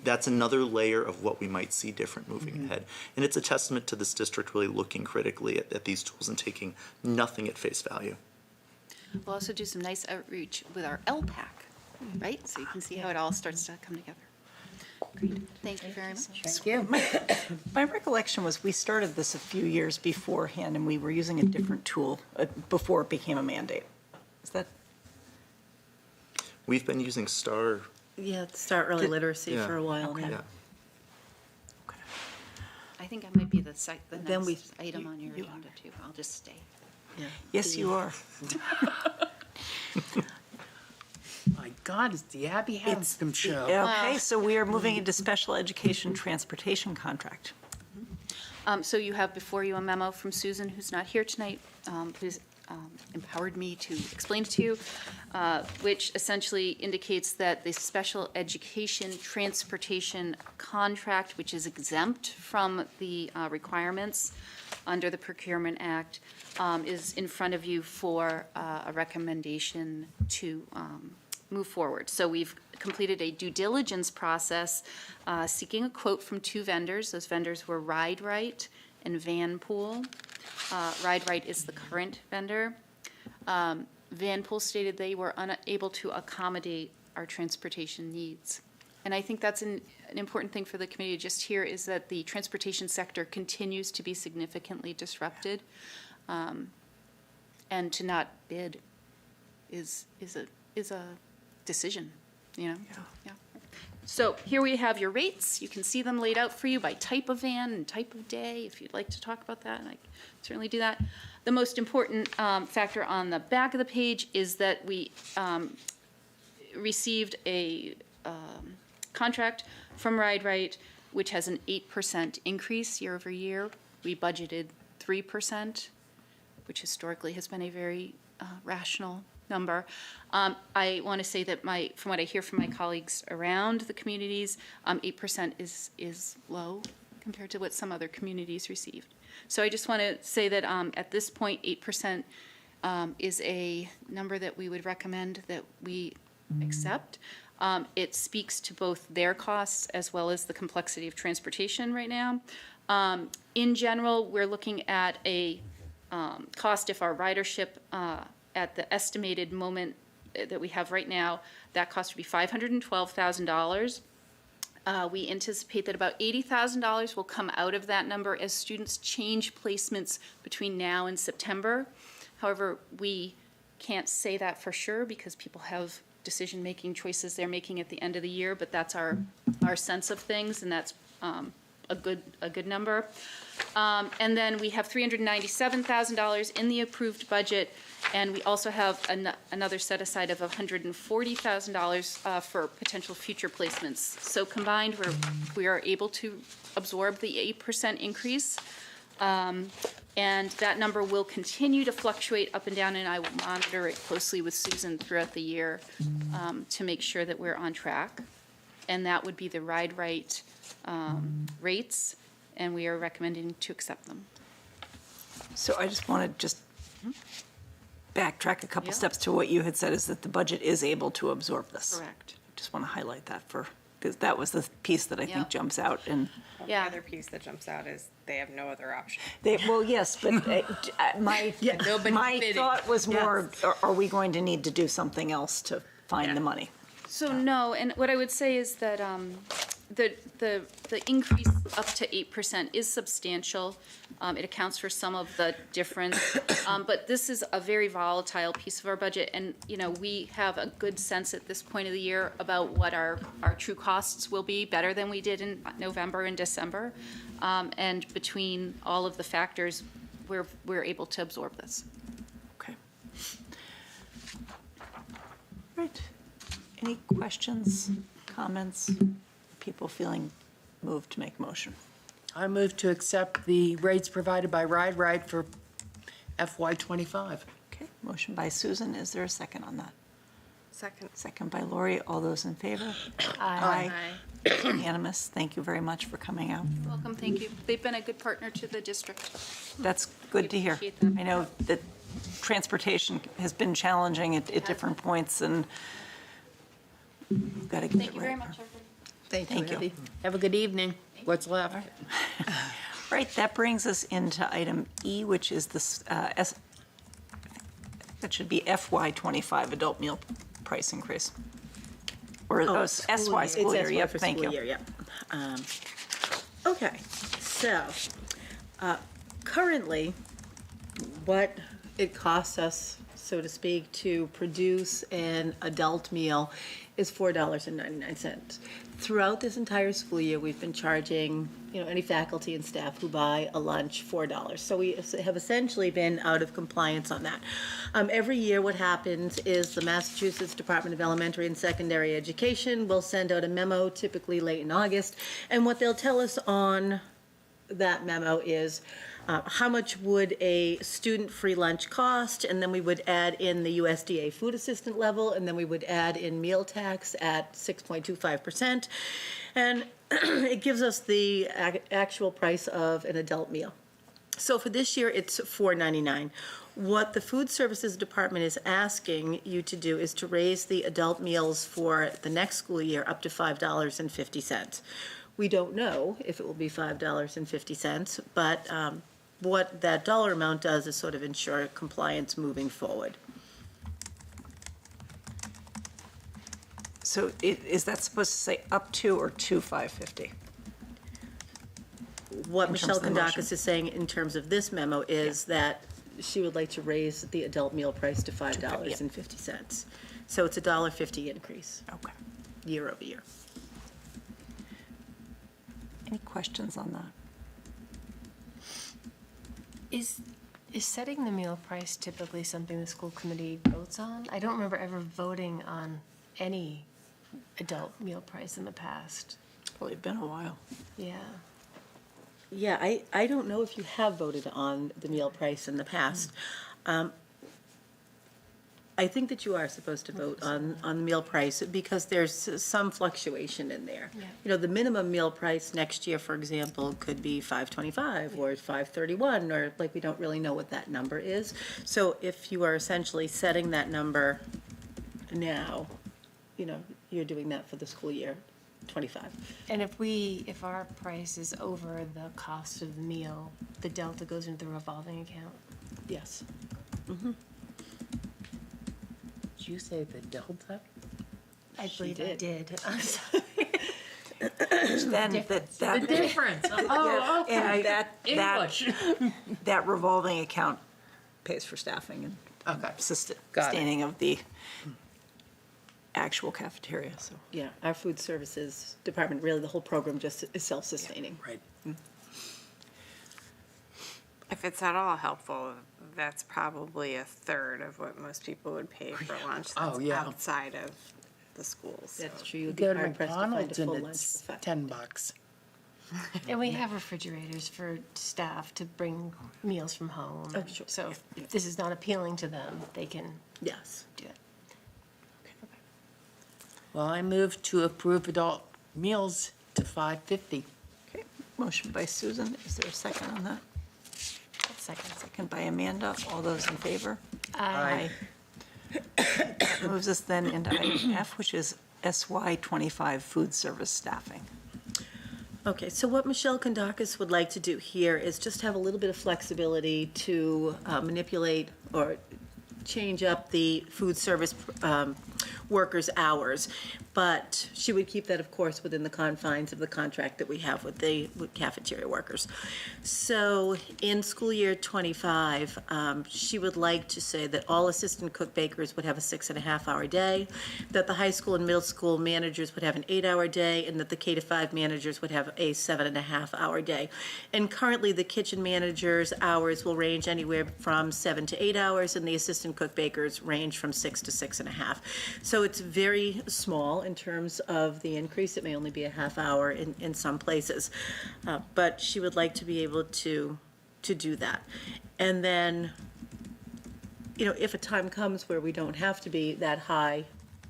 that's another layer of what we might see different moving ahead. And it's a testament to this district really looking critically at these tools and taking nothing at face value. We'll also do some nice outreach with our LPAC, right? So you can see how it all starts to come together. Great, thank you very much. Thank you. My recollection was we started this a few years beforehand, and we were using a different tool before it became a mandate. Is that? We've been using STAR. Yeah, start early literacy for a while now. Yeah. I think I might be the Then we- next item on your agenda too. I'll just stay. Yeah. Yes, you are. My God, is the Abby Hanscom show. Okay, so we are moving into special education transportation contract. So you have before you a memo from Susan, who's not here tonight, who's empowered me to explain it to you, which essentially indicates that the special education transportation contract, which is exempt from the requirements under the Procurement Act, is in front of you for a recommendation to move forward. So we've completed a due diligence process seeking a quote from 2 vendors. Those vendors were Ride Right and Vanpool. Ride Right is the current vendor. Vanpool stated they were unable to accommodate our transportation needs. And I think that's an important thing for the committee to just hear, is that the transportation sector continues to be significantly disrupted. And to not bid is a decision, you know? Yeah. So here we have your rates. You can see them laid out for you by type of van and type of day. If you'd like to talk about that, I can certainly do that. The most important factor on the back of the page is that we received a contract from Ride Right, which has an 8% increase year over year. We budgeted 3%, which historically has been a very rational number. I want to say that from what I hear from my colleagues around the communities, 8% is low compared to what some other communities received. So I just want to say that at this point, 8% is a number that we would recommend that we accept. It speaks to both their costs as well as the complexity of transportation right now. In general, we're looking at a cost if our ridership at the estimated moment that we have right now, that cost would be $512,000. We anticipate that about $80,000 will come out of that number as students change placements between now and September. However, we can't say that for sure because people have decision-making choices they're making at the end of the year, but that's our sense of things, and that's a good number. And then we have $397,000 in the approved budget, and we also have another set aside of $140,000 for potential future placements. So combined, we are able to absorb the 8% increase. And that number will continue to fluctuate up and down, and I will monitor it closely with Susan throughout the year to make sure that we're on track. And that would be the Ride Right rates, and we are recommending to accept them. So I just want to backtrack a couple Yeah. steps to what you had said, is that the budget is able to absorb this. Correct. Just want to highlight that because that was the piece that I Yeah. think jumps out. And Yeah. The other piece that jumps out is they have no other option. well, yes, but my bidding. thought was more, are we going to need to do something else to find the money? So no, and what I would say is that the increase up to 8% is substantial. It accounts for some of the difference, but this is a very volatile piece of our budget, and we have a good sense at this point of the year about what our true costs will be, better than we did in November and December, and between all of the factors, we're able to absorb this. Okay. Right. Any questions, comments? People feeling moved to make motion? I move to accept the rates provided by Ride Right for FY '25. Okay, motion by Susan. Is there a second on that? Second. Second by Lori. All those in favor? Aye. Unanimous. Thank you very much for coming out. Welcome, thank you. They've been a good partner to the district. That's good to hear. Appreciate them. I know that transportation has been challenging at different points, and we've got to get it right. Thank you very much, everybody. Thank you. Have a good evening. What's left? Right, that brings us into item E, which is this, that should be FY '25 adult meal price increase. Or SY school year, yep, thank you. Okay, so, currently, what it costs us, so to speak, to produce an adult meal is $4.99. Throughout this entire school year, we've been charging, any faculty and staff who buy a lunch $4. So we have essentially been out of compliance on that. Every year, what happens is the Massachusetts Department of Elementary and Secondary Education will send out a memo, typically late in August, and what they'll tell us on that memo is how much would a student-free lunch cost, and then we would add in the USDA food assistant level, and then we would add in meal tax at 6.25%. And it gives us the actual price of an adult meal. So for this year, it's $4.99. What the Food Services Department is asking you to do is to raise the adult meals for the next school year up to $5.50. We don't know if it will be $5.50, but what that dollar amount does is sort of ensure compliance moving forward. So is that supposed to say up to or to 550? What In terms Michelle of the motion. Kondakis is saying in terms of this memo is that she would like to raise the adult meal price to $5.50. So it's a $1.50 increase Okay. year over year. Any questions on that? Is setting the meal price typically something the school committee votes on? I don't remember ever voting on any adult meal price in the past. Probably been a while. Yeah. Yeah, I don't know if you have voted on the meal price in the past. I think that you are supposed to vote on the meal price because there's some fluctuation in there. Yeah. You know, the minimum meal price next year, for example, could be $5.25 or $5.31, or like, we don't really know what that number is. So if you are essentially setting that number now, you know, you're doing that for the school year 25. And if our price is over the cost of the meal, the delta goes into the revolving account? Yes. Did you say the delta? I believe I did. did. I'm sorry. Then that, difference. Oh, and that revolving account pays for staffing and Okay. Got it. sustaining of the actual cafeteria, so. Yeah, our food services department, really, the whole program just is self-sustaining. Right. If it's at all helpful, that's probably a third of what most people would pay for lunch Oh, that's yeah. outside of the schools. That's so. true. You You'd be go to hard-pressed to find a McDonald's full and lunch it's for $5. $10. And we have refrigerators for staff to bring meals from home. Oh, sure. So if this is not appealing to them, they can Yes. do it. Well, I move to approve adult meals to $5.50. Okay, motion by Susan, is there a second on that? Second. Second by Amanda, all those in favor? Aye. That moves us then into item F, which is SY 25 food service staffing. Okay, so what Michelle Kondakis would like to do here is just have a little bit of flexibility to manipulate or change up the food service workers' hours. But she would keep that, of course, within the confines of the contract that we have with the cafeteria workers. So in school year 25, she would like to say that all assistant cook bakers would have a 6.5-hour day, that the high school and middle school managers would have an 8-hour day, and that the K-5 managers would have a 7.5-hour day. And currently, the kitchen managers' hours will range anywhere from 7 to 8 hours, and the assistant cook bakers range from 6 to 6.5. So it's very small in terms of the increase. It may only be a half hour in some places. But she would like to be able to do that. And then, you know, if a time comes where we don't have to be that high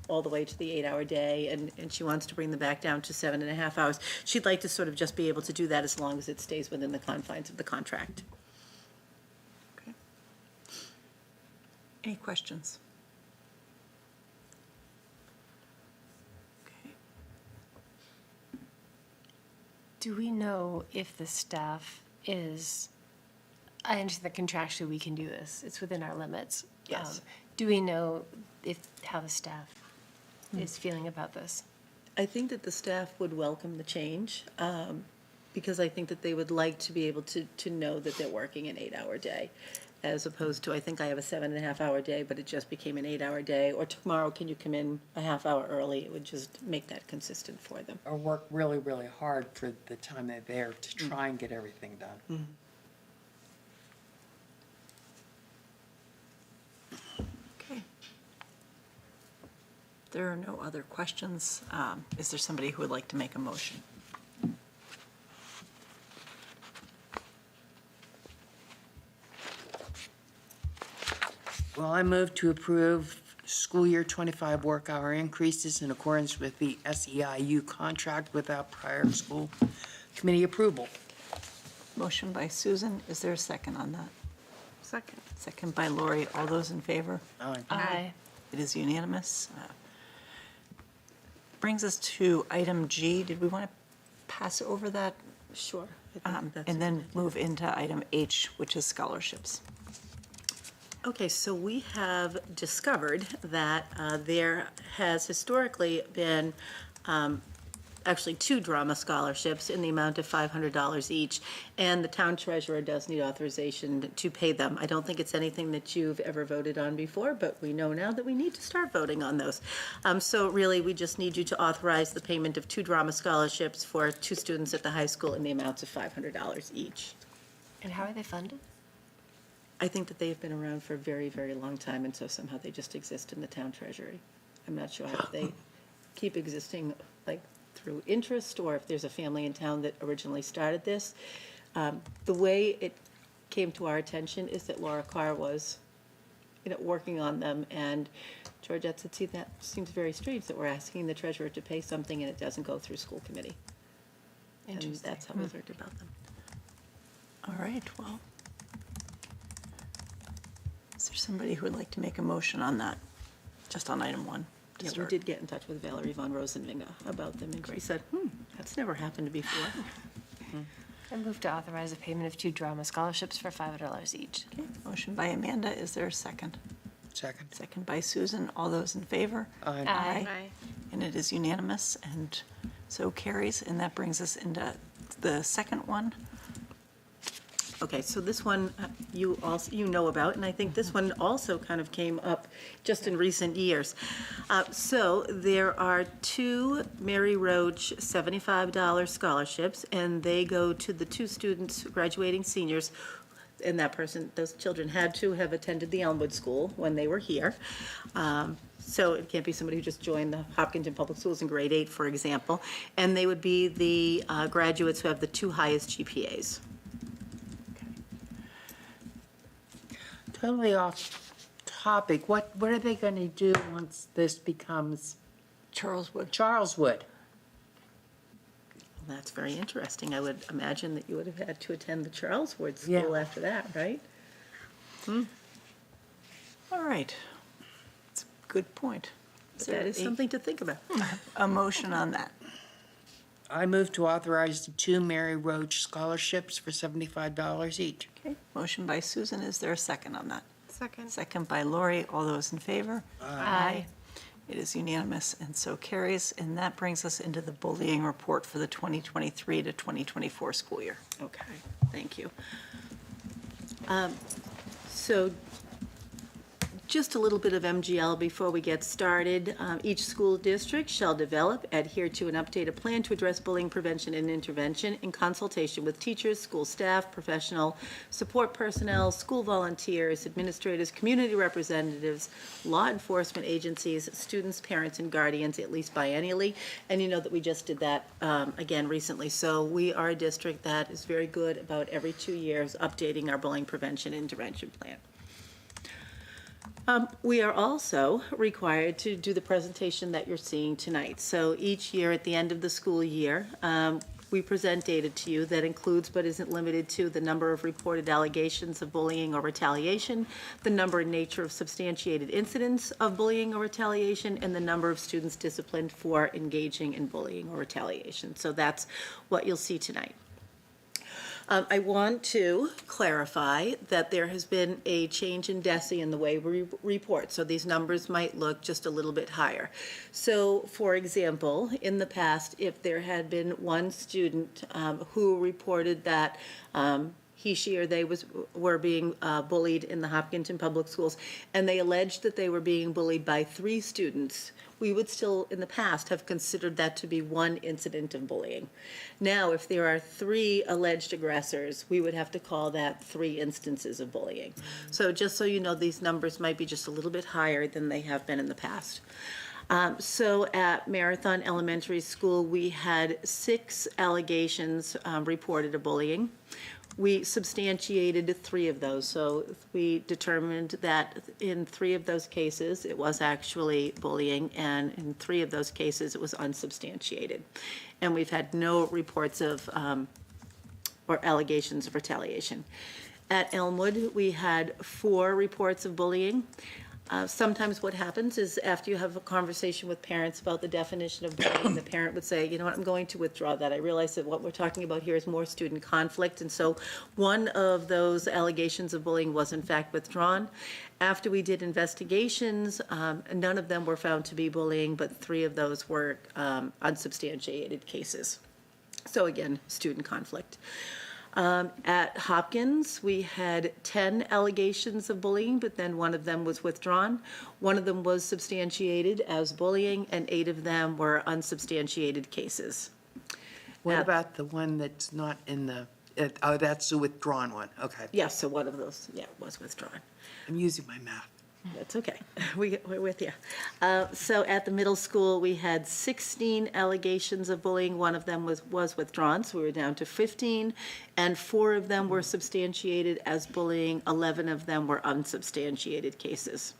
all the way to the 8-hour day, and she wants to bring them back down to 7.5 hours, she'd like to sort of just be able to do that as long as it stays within the confines of the contract. Okay. Any questions? Okay. Do we know if the staff is, I understand that contractually we can do this, it's within our limits. Yes. Do we know how the staff is feeling about this? I think that the staff would welcome the change, because I think that they would like to be able to know that they're working an 8-hour day, as opposed to, I think I have a 7.5-hour day, but it just became an 8-hour day, or tomorrow, can you come in a half hour early? It would just make that consistent for them. Or work really, really hard for the time they're there to try and get everything done. Okay. There are no other questions. Is there somebody who would like to make a motion? Well, I move to approve school year 25 work hour increases in accordance with the SEIU contract without prior school committee approval. Motion by Susan, is there a second on that? Second. Second by Lori. All those in favor? Aye. It is unanimous. Brings us to item G. Did we want to pass over that? Sure. I think that's And then move into item H, which is scholarships. Okay, so we have discovered that there has historically been actually 2 drama scholarships in the amount of $500 each, and the town treasurer does need authorization to pay them. I don't think it's anything that you've ever voted on before, but we know now that we need to start voting on those. So really, we just need you to authorize the payment of 2 drama scholarships for 2 students at the high school in the amounts of $500 each. And how are they funded? I think that they've been around for a very, very long time, and so somehow they just exist in the town treasury. I'm not sure if they keep existing, like, through interest, or if there's a family in town that originally started this. The way it came to our attention is that Laura Carr was, working on them, and Georgette said, see, that seems very strange that we're asking the treasurer to pay something and it doesn't go through school committee. And that's how we learned about them. All right, well, is there somebody who would like to make a motion on that, just on item 1? to Yeah, we start? did get in touch with Valerie von Rosenvinge about them, and she said, that's never happened before. I move to authorize a payment of 2 drama scholarships for $500 each. Okay, motion by Amanda, is there a second? Second. Second by Susan, all those in favor? Aye. Aye. And it is unanimous, and so carries, and that brings us into the second one. Okay, so this one you know about, and I think this one also kind of came up just in recent years. So there are 2 Mary Roach $75 scholarships, and they go to the 2 students, graduating seniors, and those children had to have attended the Elmwood School when they were here. So it can't be somebody who just joined the Hopkinton Public Schools in grade 8, for example. And they would be the graduates who have the 2 highest GPAs. Totally off topic. What are they going to do once this becomes Charleswood. Charleswood? That's very interesting. I would imagine that you would have had to attend the Charleswood Yeah. School after that, right? All right. That's a good point. But that is something to think about. A motion on that. I move to authorize the 2 Mary Roach scholarships for $75 each. Okay, motion by Susan, is there a second on that? Second. Second by Lori, all those in favor? Aye. It is unanimous, and so carries, and that brings us into the bullying report for the 2023 to 2024 school year. Okay, thank you. So just a little bit of MGL before we get started. Each school district shall develop, adhere to, and update a plan to address bullying prevention and intervention in consultation with teachers, school staff, professional support personnel, school volunteers, administrators, community representatives, law enforcement agencies, students, parents, and guardians, at least biennially. And you know that we just did that again recently. So we are a district that is very good about every 2 years updating our bullying prevention and intervention plan. We are also required to do the presentation that you're seeing tonight. So each year at the end of the school year, we present data to you that includes but isn't limited to the number of reported allegations of bullying or retaliation, the number and nature of substantiated incidents of bullying or retaliation, and the number of students disciplined for engaging in bullying or retaliation. So that's what you'll see tonight. I want to clarify that there has been a change in DESE in the way we report, so these numbers might look just a little bit higher. So, for example, in the past, if there had been one student who reported that he, she, or they were being bullied in the Hopkinton Public Schools, and they alleged that they were being bullied by 3 students, we would still, in the past, have considered that to be one incident of bullying. Now, if there are 3 alleged aggressors, we would have to call that 3 instances of bullying. So just so you know, these numbers might be just a little bit higher than they have been in the past. So at Marathon Elementary School, we had 6 allegations reported of bullying. We substantiated 3 of those, so we determined that in 3 of those cases, it was actually bullying, and in 3 of those cases, it was unsubstantiated. And we've had no reports of, or allegations of retaliation. At Elmwood, we had 4 reports of bullying. Sometimes what happens is after you have a conversation with parents about the definition of bullying, the parent would say, you know what, I'm going to withdraw that. I realize that what we're talking about here is more student conflict. And so one of those allegations of bullying was in fact withdrawn. After we did investigations, none of them were found to be bullying, but 3 of those were unsubstantiated cases. So again, student conflict. At Hopkins, we had 10 allegations of bullying, but then 1 of them was withdrawn. 1 of them was substantiated as bullying, and 8 of them were unsubstantiated cases. What about the one that's not in the, oh, that's the withdrawn one, okay. Yes, so one of those, was withdrawn. I'm using my math. That's okay. We're with you. So at the middle school, we had 16 allegations of bullying. 1 of them was withdrawn, so we were down to 15. And 4 of them were substantiated as bullying. 11 of them were unsubstantiated cases.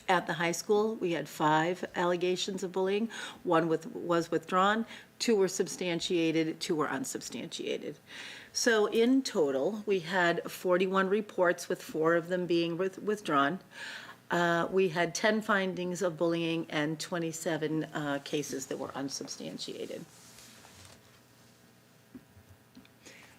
At the high school, we had 5 allegations of bullying. 1 was withdrawn, 2 were substantiated, 2 were unsubstantiated. So in total, we had 41 reports, with 4 of them being withdrawn. We had 10 findings of bullying and 27 cases that were unsubstantiated.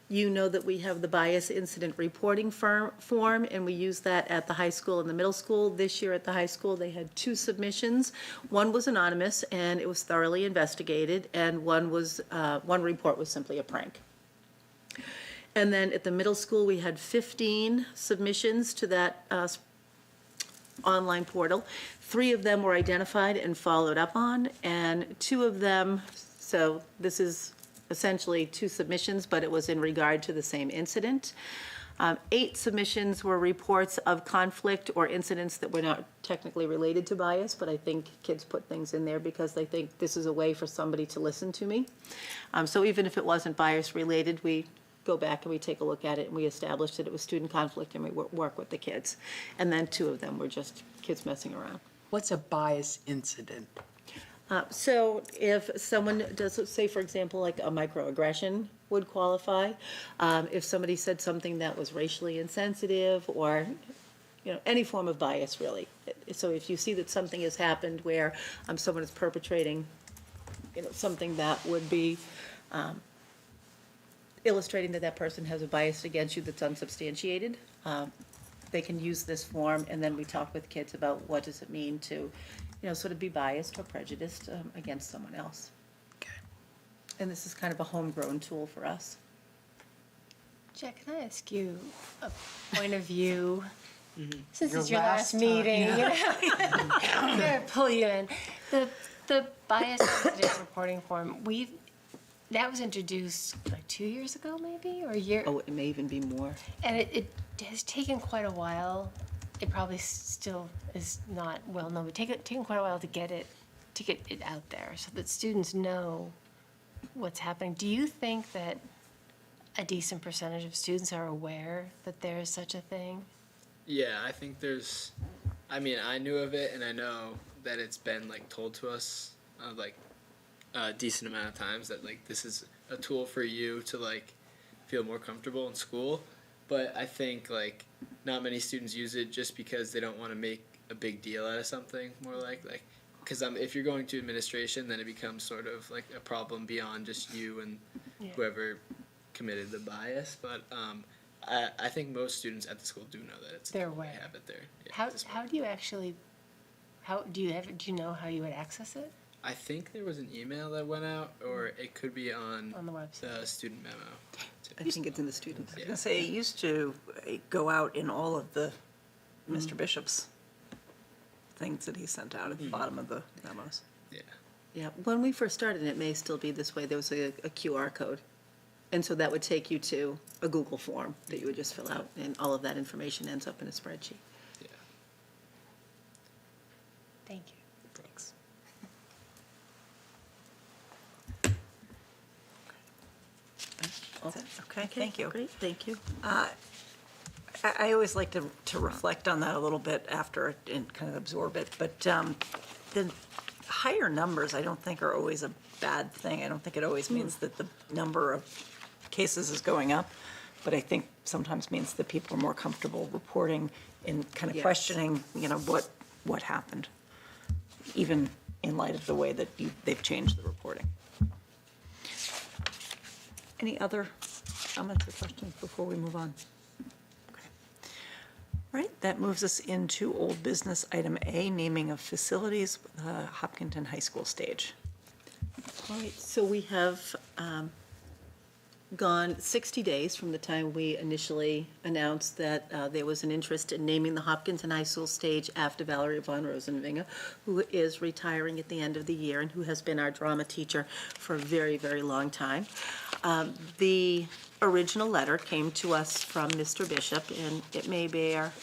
You know that we have the bias incident reporting form, and we use that at the high school and the middle school. This year at the high school, they had 2 submissions. 1 was anonymous, and it was thoroughly investigated, and one report was simply a prank. And then at the middle school, we had 15 submissions to that online portal. 3 of them were identified and followed up on, and 2 of them, so this is essentially 2 submissions, but it was in regard to the same incident. 8 submissions were reports of conflict or incidents that were not technically related to bias, but I think kids put things in there because they think this is a way for somebody to listen to me. So even if it wasn't bias related, we go back and we take a look at it, and we established that it was student conflict, and we work with the kids. And then 2 of them were just kids messing around. What's a bias incident? So if someone does, say, for example, like a microaggression would qualify, if somebody said something that was racially insensitive, or, you know, any form of bias, really. So if you see that something has happened where someone is perpetrating, you know, something that would be illustrating that that person has a bias against you that's unsubstantiated, they can use this form, and then we talk with kids about what does it mean to, you know, sort of be biased or prejudiced against someone else. Okay. And this is kind of a homegrown tool for us. Jack, can I ask you a point of view? Since Your it's your last last meeting, I'm gonna pull you in. The bias incident reporting form, that was introduced like 2 years ago, maybe, or a year? Oh, it may even be more. And it has taken quite a while. It probably still is not well known, but taken quite a while to get it out there so that students know what's happening. Do you think that a decent percentage of students are aware that there is such a thing? Yeah, I think I mean, I knew of it, and I know that it's been like told to us like a decent amount of times that like this is a tool for you to like feel more comfortable in school. But I think like not many students use it just because they don't want to make a big deal out of something. More like because if you're going to administration, then it becomes sort of like a problem beyond just you and whoever committed the bias. But I think most students at the school do know that it's They're they aware. have it there. Yeah, How this do you actually, do you know how you would access it? I think there was an email that went out, or it could be on On the website. the student memo. I think it's in the students. I was gonna say, it used to go out in all of the Mr. Bishop's things that he sent out at the bottom of the memos. Yeah. Yeah, when we first started, it may still be this way, there was a QR code. And so that would take you to a Google form that you would just fill out, and all of that information ends up in a spreadsheet. Yeah. Thank you. Thanks. Okay, thank you. Great, thank you. I always like to reflect on that a little bit after and kind of absorb it, but the higher numbers, I don't think are always a bad thing. I don't think it always means that the number of cases is going up, but I think sometimes means that people are more comfortable reporting and kind of Yes. questioning, what happened, even in light of the way that they've changed the reporting. Any other comments or questions before we move on? Okay. All right, that moves us into old business item A, naming of facilities, Hopkinton High School stage. All right, so we have gone 60 days from the time we initially announced that there was an interest in naming the Hopkinton High School stage after Valerie von Rosenvinge, who is retiring at the end of the year and who has been our drama teacher for a very, very long time. The original letter came to us from Mr. Bishop, and it may bear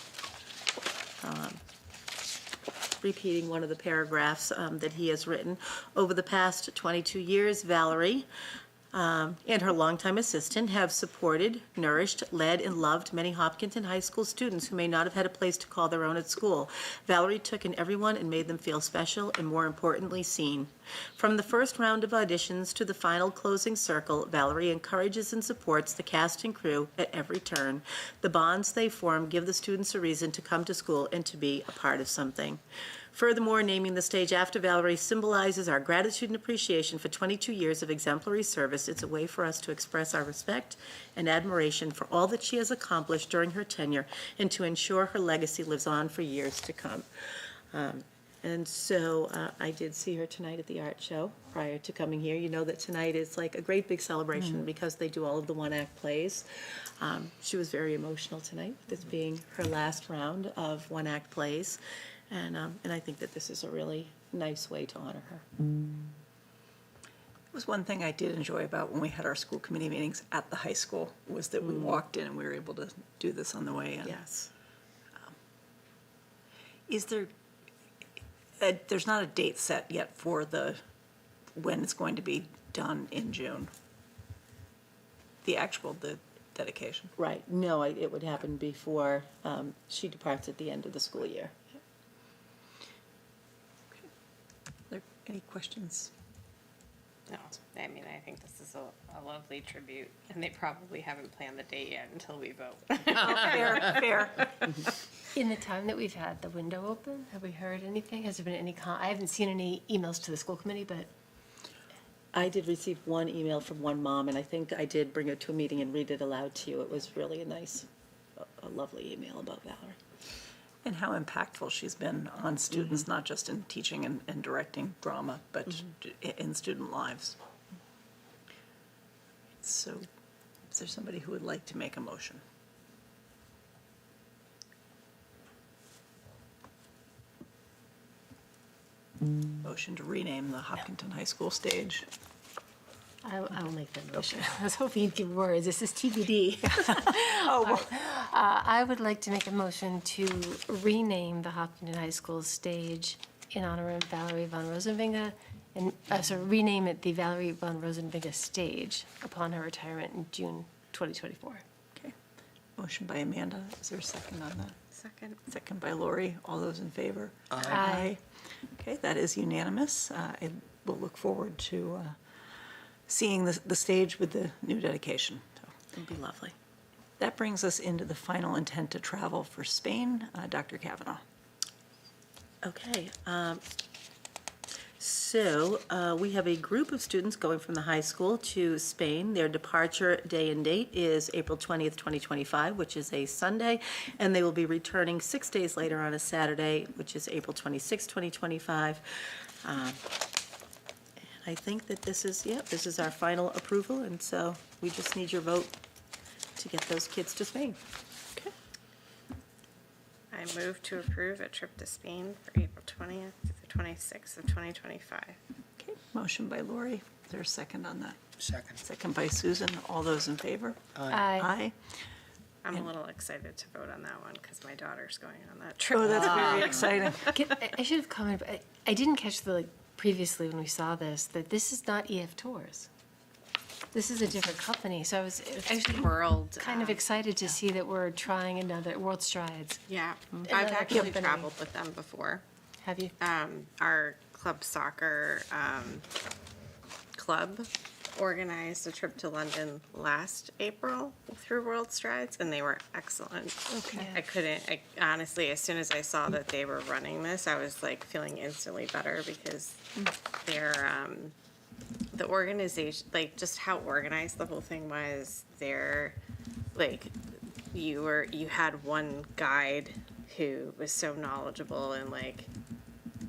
repeating one of the paragraphs that he has written. Over the past 22 years, Valerie and her longtime assistant have supported, nourished, led, and loved many Hopkinton High School students who may not have had a place to call their own at school. Valerie took in everyone and made them feel special and, more importantly, seen. From the first round of auditions to the final closing circle, Valerie encourages and supports the cast and crew at every turn. The bonds they form give the students a reason to come to school and to be a part of something. Furthermore, naming the stage after Valerie symbolizes our gratitude and appreciation for 22 years of exemplary service. It's a way for us to express our respect and admiration for all that she has accomplished during her tenure and to ensure her legacy lives on for years to come. And so I did see her tonight at the art show prior to coming here. You know that tonight is like a great big celebration because they do all of the one-act plays. She was very emotional tonight, this being her last round of one-act plays. And I think that this is a really nice way to honor her. It was one thing I did enjoy about when we had our school committee meetings at the high school, was that we walked in and we were able to do this on the way in. Yes. Is there, there's not a date set yet for when it's going to be done in June? The dedication? Right. No, it would happen before she departs at the end of the school year. Are there any questions? No, I mean, I think this is a lovely tribute, and they probably haven't planned the date yet until we vote. Fair. In the time that we've had the window open, have we heard anything? Has there been any, I haven't seen any emails to the school committee, but I did receive one email from one mom, and I think I did bring it to a meeting and read it aloud to you. It was really a lovely email about Valerie. And how impactful she's been on students, not just in teaching and directing drama, but in student lives. So, is there somebody who would like to make a motion? Motion to rename the Hopkinton High School stage. I'll make that motion. I was hoping you'd give words. This is TBD. I would like to make a motion to rename the Hopkinton High School stage in honor of Valerie von Rosenvinge, and rename it the Valerie von Rosenvinge stage upon her retirement in June 2024. Okay. Motion by Amanda. Is there a second on that? Second. Second by Lori. All those in favor? Aye. Okay, that is unanimous. I will look forward to seeing the stage with the new dedication. So It'd be lovely. that brings us into the final intent to travel for Spain. Dr. Kavanaugh. Okay. So we have a group of students going from the high school to Spain. Their departure day and date is April 20th, 2025, which is a Sunday, and they will be returning 6 days later on a Saturday, which is April 26th, 2025. I think that this is our final approval, and so we just need your vote to get those kids to Spain. I move to approve a trip to Spain for April 20th to the 26th of 2025. Okay, motion by Lori. Is there a second on that? Second. Second by Susan. All those in favor? Aye. Aye. I'm a little excited to vote on that one because my daughter's going on that trip. Oh, that's very exciting. I should have commented, but I didn't catch previously when we saw this, that this is not EF Tours. This is a different company, so I was actually World. kind of excited to see that we're trying another World Strides. Yeah, I've Another actually company. traveled with them before. Have you? Our club soccer club organized a trip to London last April through World Strides, and they were excellent. Okay. I honestly, as soon as I saw that they were running this, I was like feeling instantly better because they're, the organization, like just how organized the whole thing was, they're like, you had one guide who was so knowledgeable and like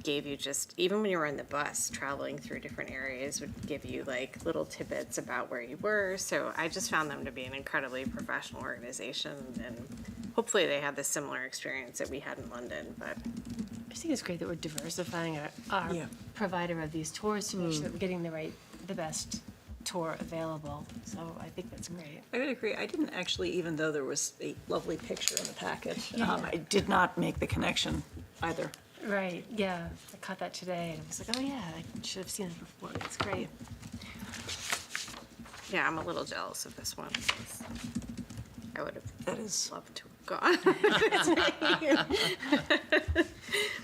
gave you just, even when you were on the bus traveling through different areas, would give you like little tidbits about where you were. So I just found them to be an incredibly professional organization, and hopefully they had the similar experience that we had in London. But I just think it's great that we're diversifying our Yeah. provider of these tours to make sure that we're getting the best tour available. So I think that's great. I would agree. I didn't actually, even though there was a lovely picture in the package, I did not make the connection either. Right, yeah. I caught that today and I was like, oh yeah, I should have seen it before. It's great. yeah, I'm a little jealous of this one. I would have That is loved to have gone.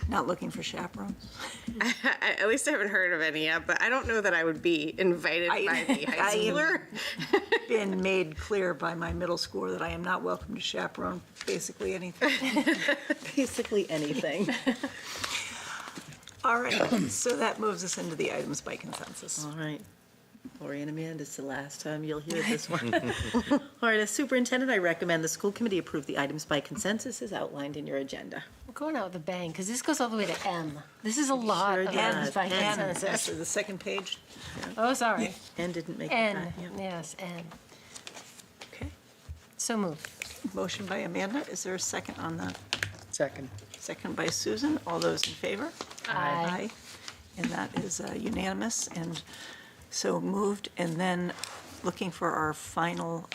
not looking for chaperones. At least I haven't heard of any yet, but I don't know that I would be invited by the high schooler. Been made clear by my middle schooler that I am not welcome to chaperone basically anything. Basically anything. All right, so that moves us into the items by consensus. All right. Lori and Amanda, it's the last time you'll hear this one. All right, as superintendent, I recommend the school committee approve the items by consensus as outlined in your agenda. We're going out with a bang because this goes all the way to M. This is a lot Sure of does. items by And consensus. after the second page, Oh, sorry. And didn't make the N, cut. Yep. yes, N. okay. So moved. Motion by Amanda, is there a second on that? Second. Second by Susan, all those in favor? Aye. And that is unanimous and so moved. And then looking for our final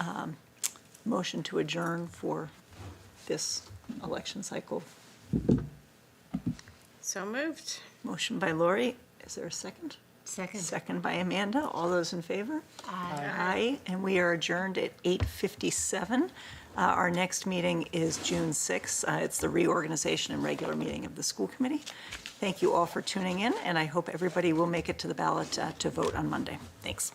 motion to adjourn for this election cycle. So moved. Motion by Lori, is there a second? Second. Second by Amanda, all those in favor? Aye. Aye, and we are adjourned at 8:57. Our next meeting is June 6th. It's the reorganization and regular meeting of the school committee. Thank you all for tuning in, and I hope everybody will make it to the ballot to vote on Monday. Thanks.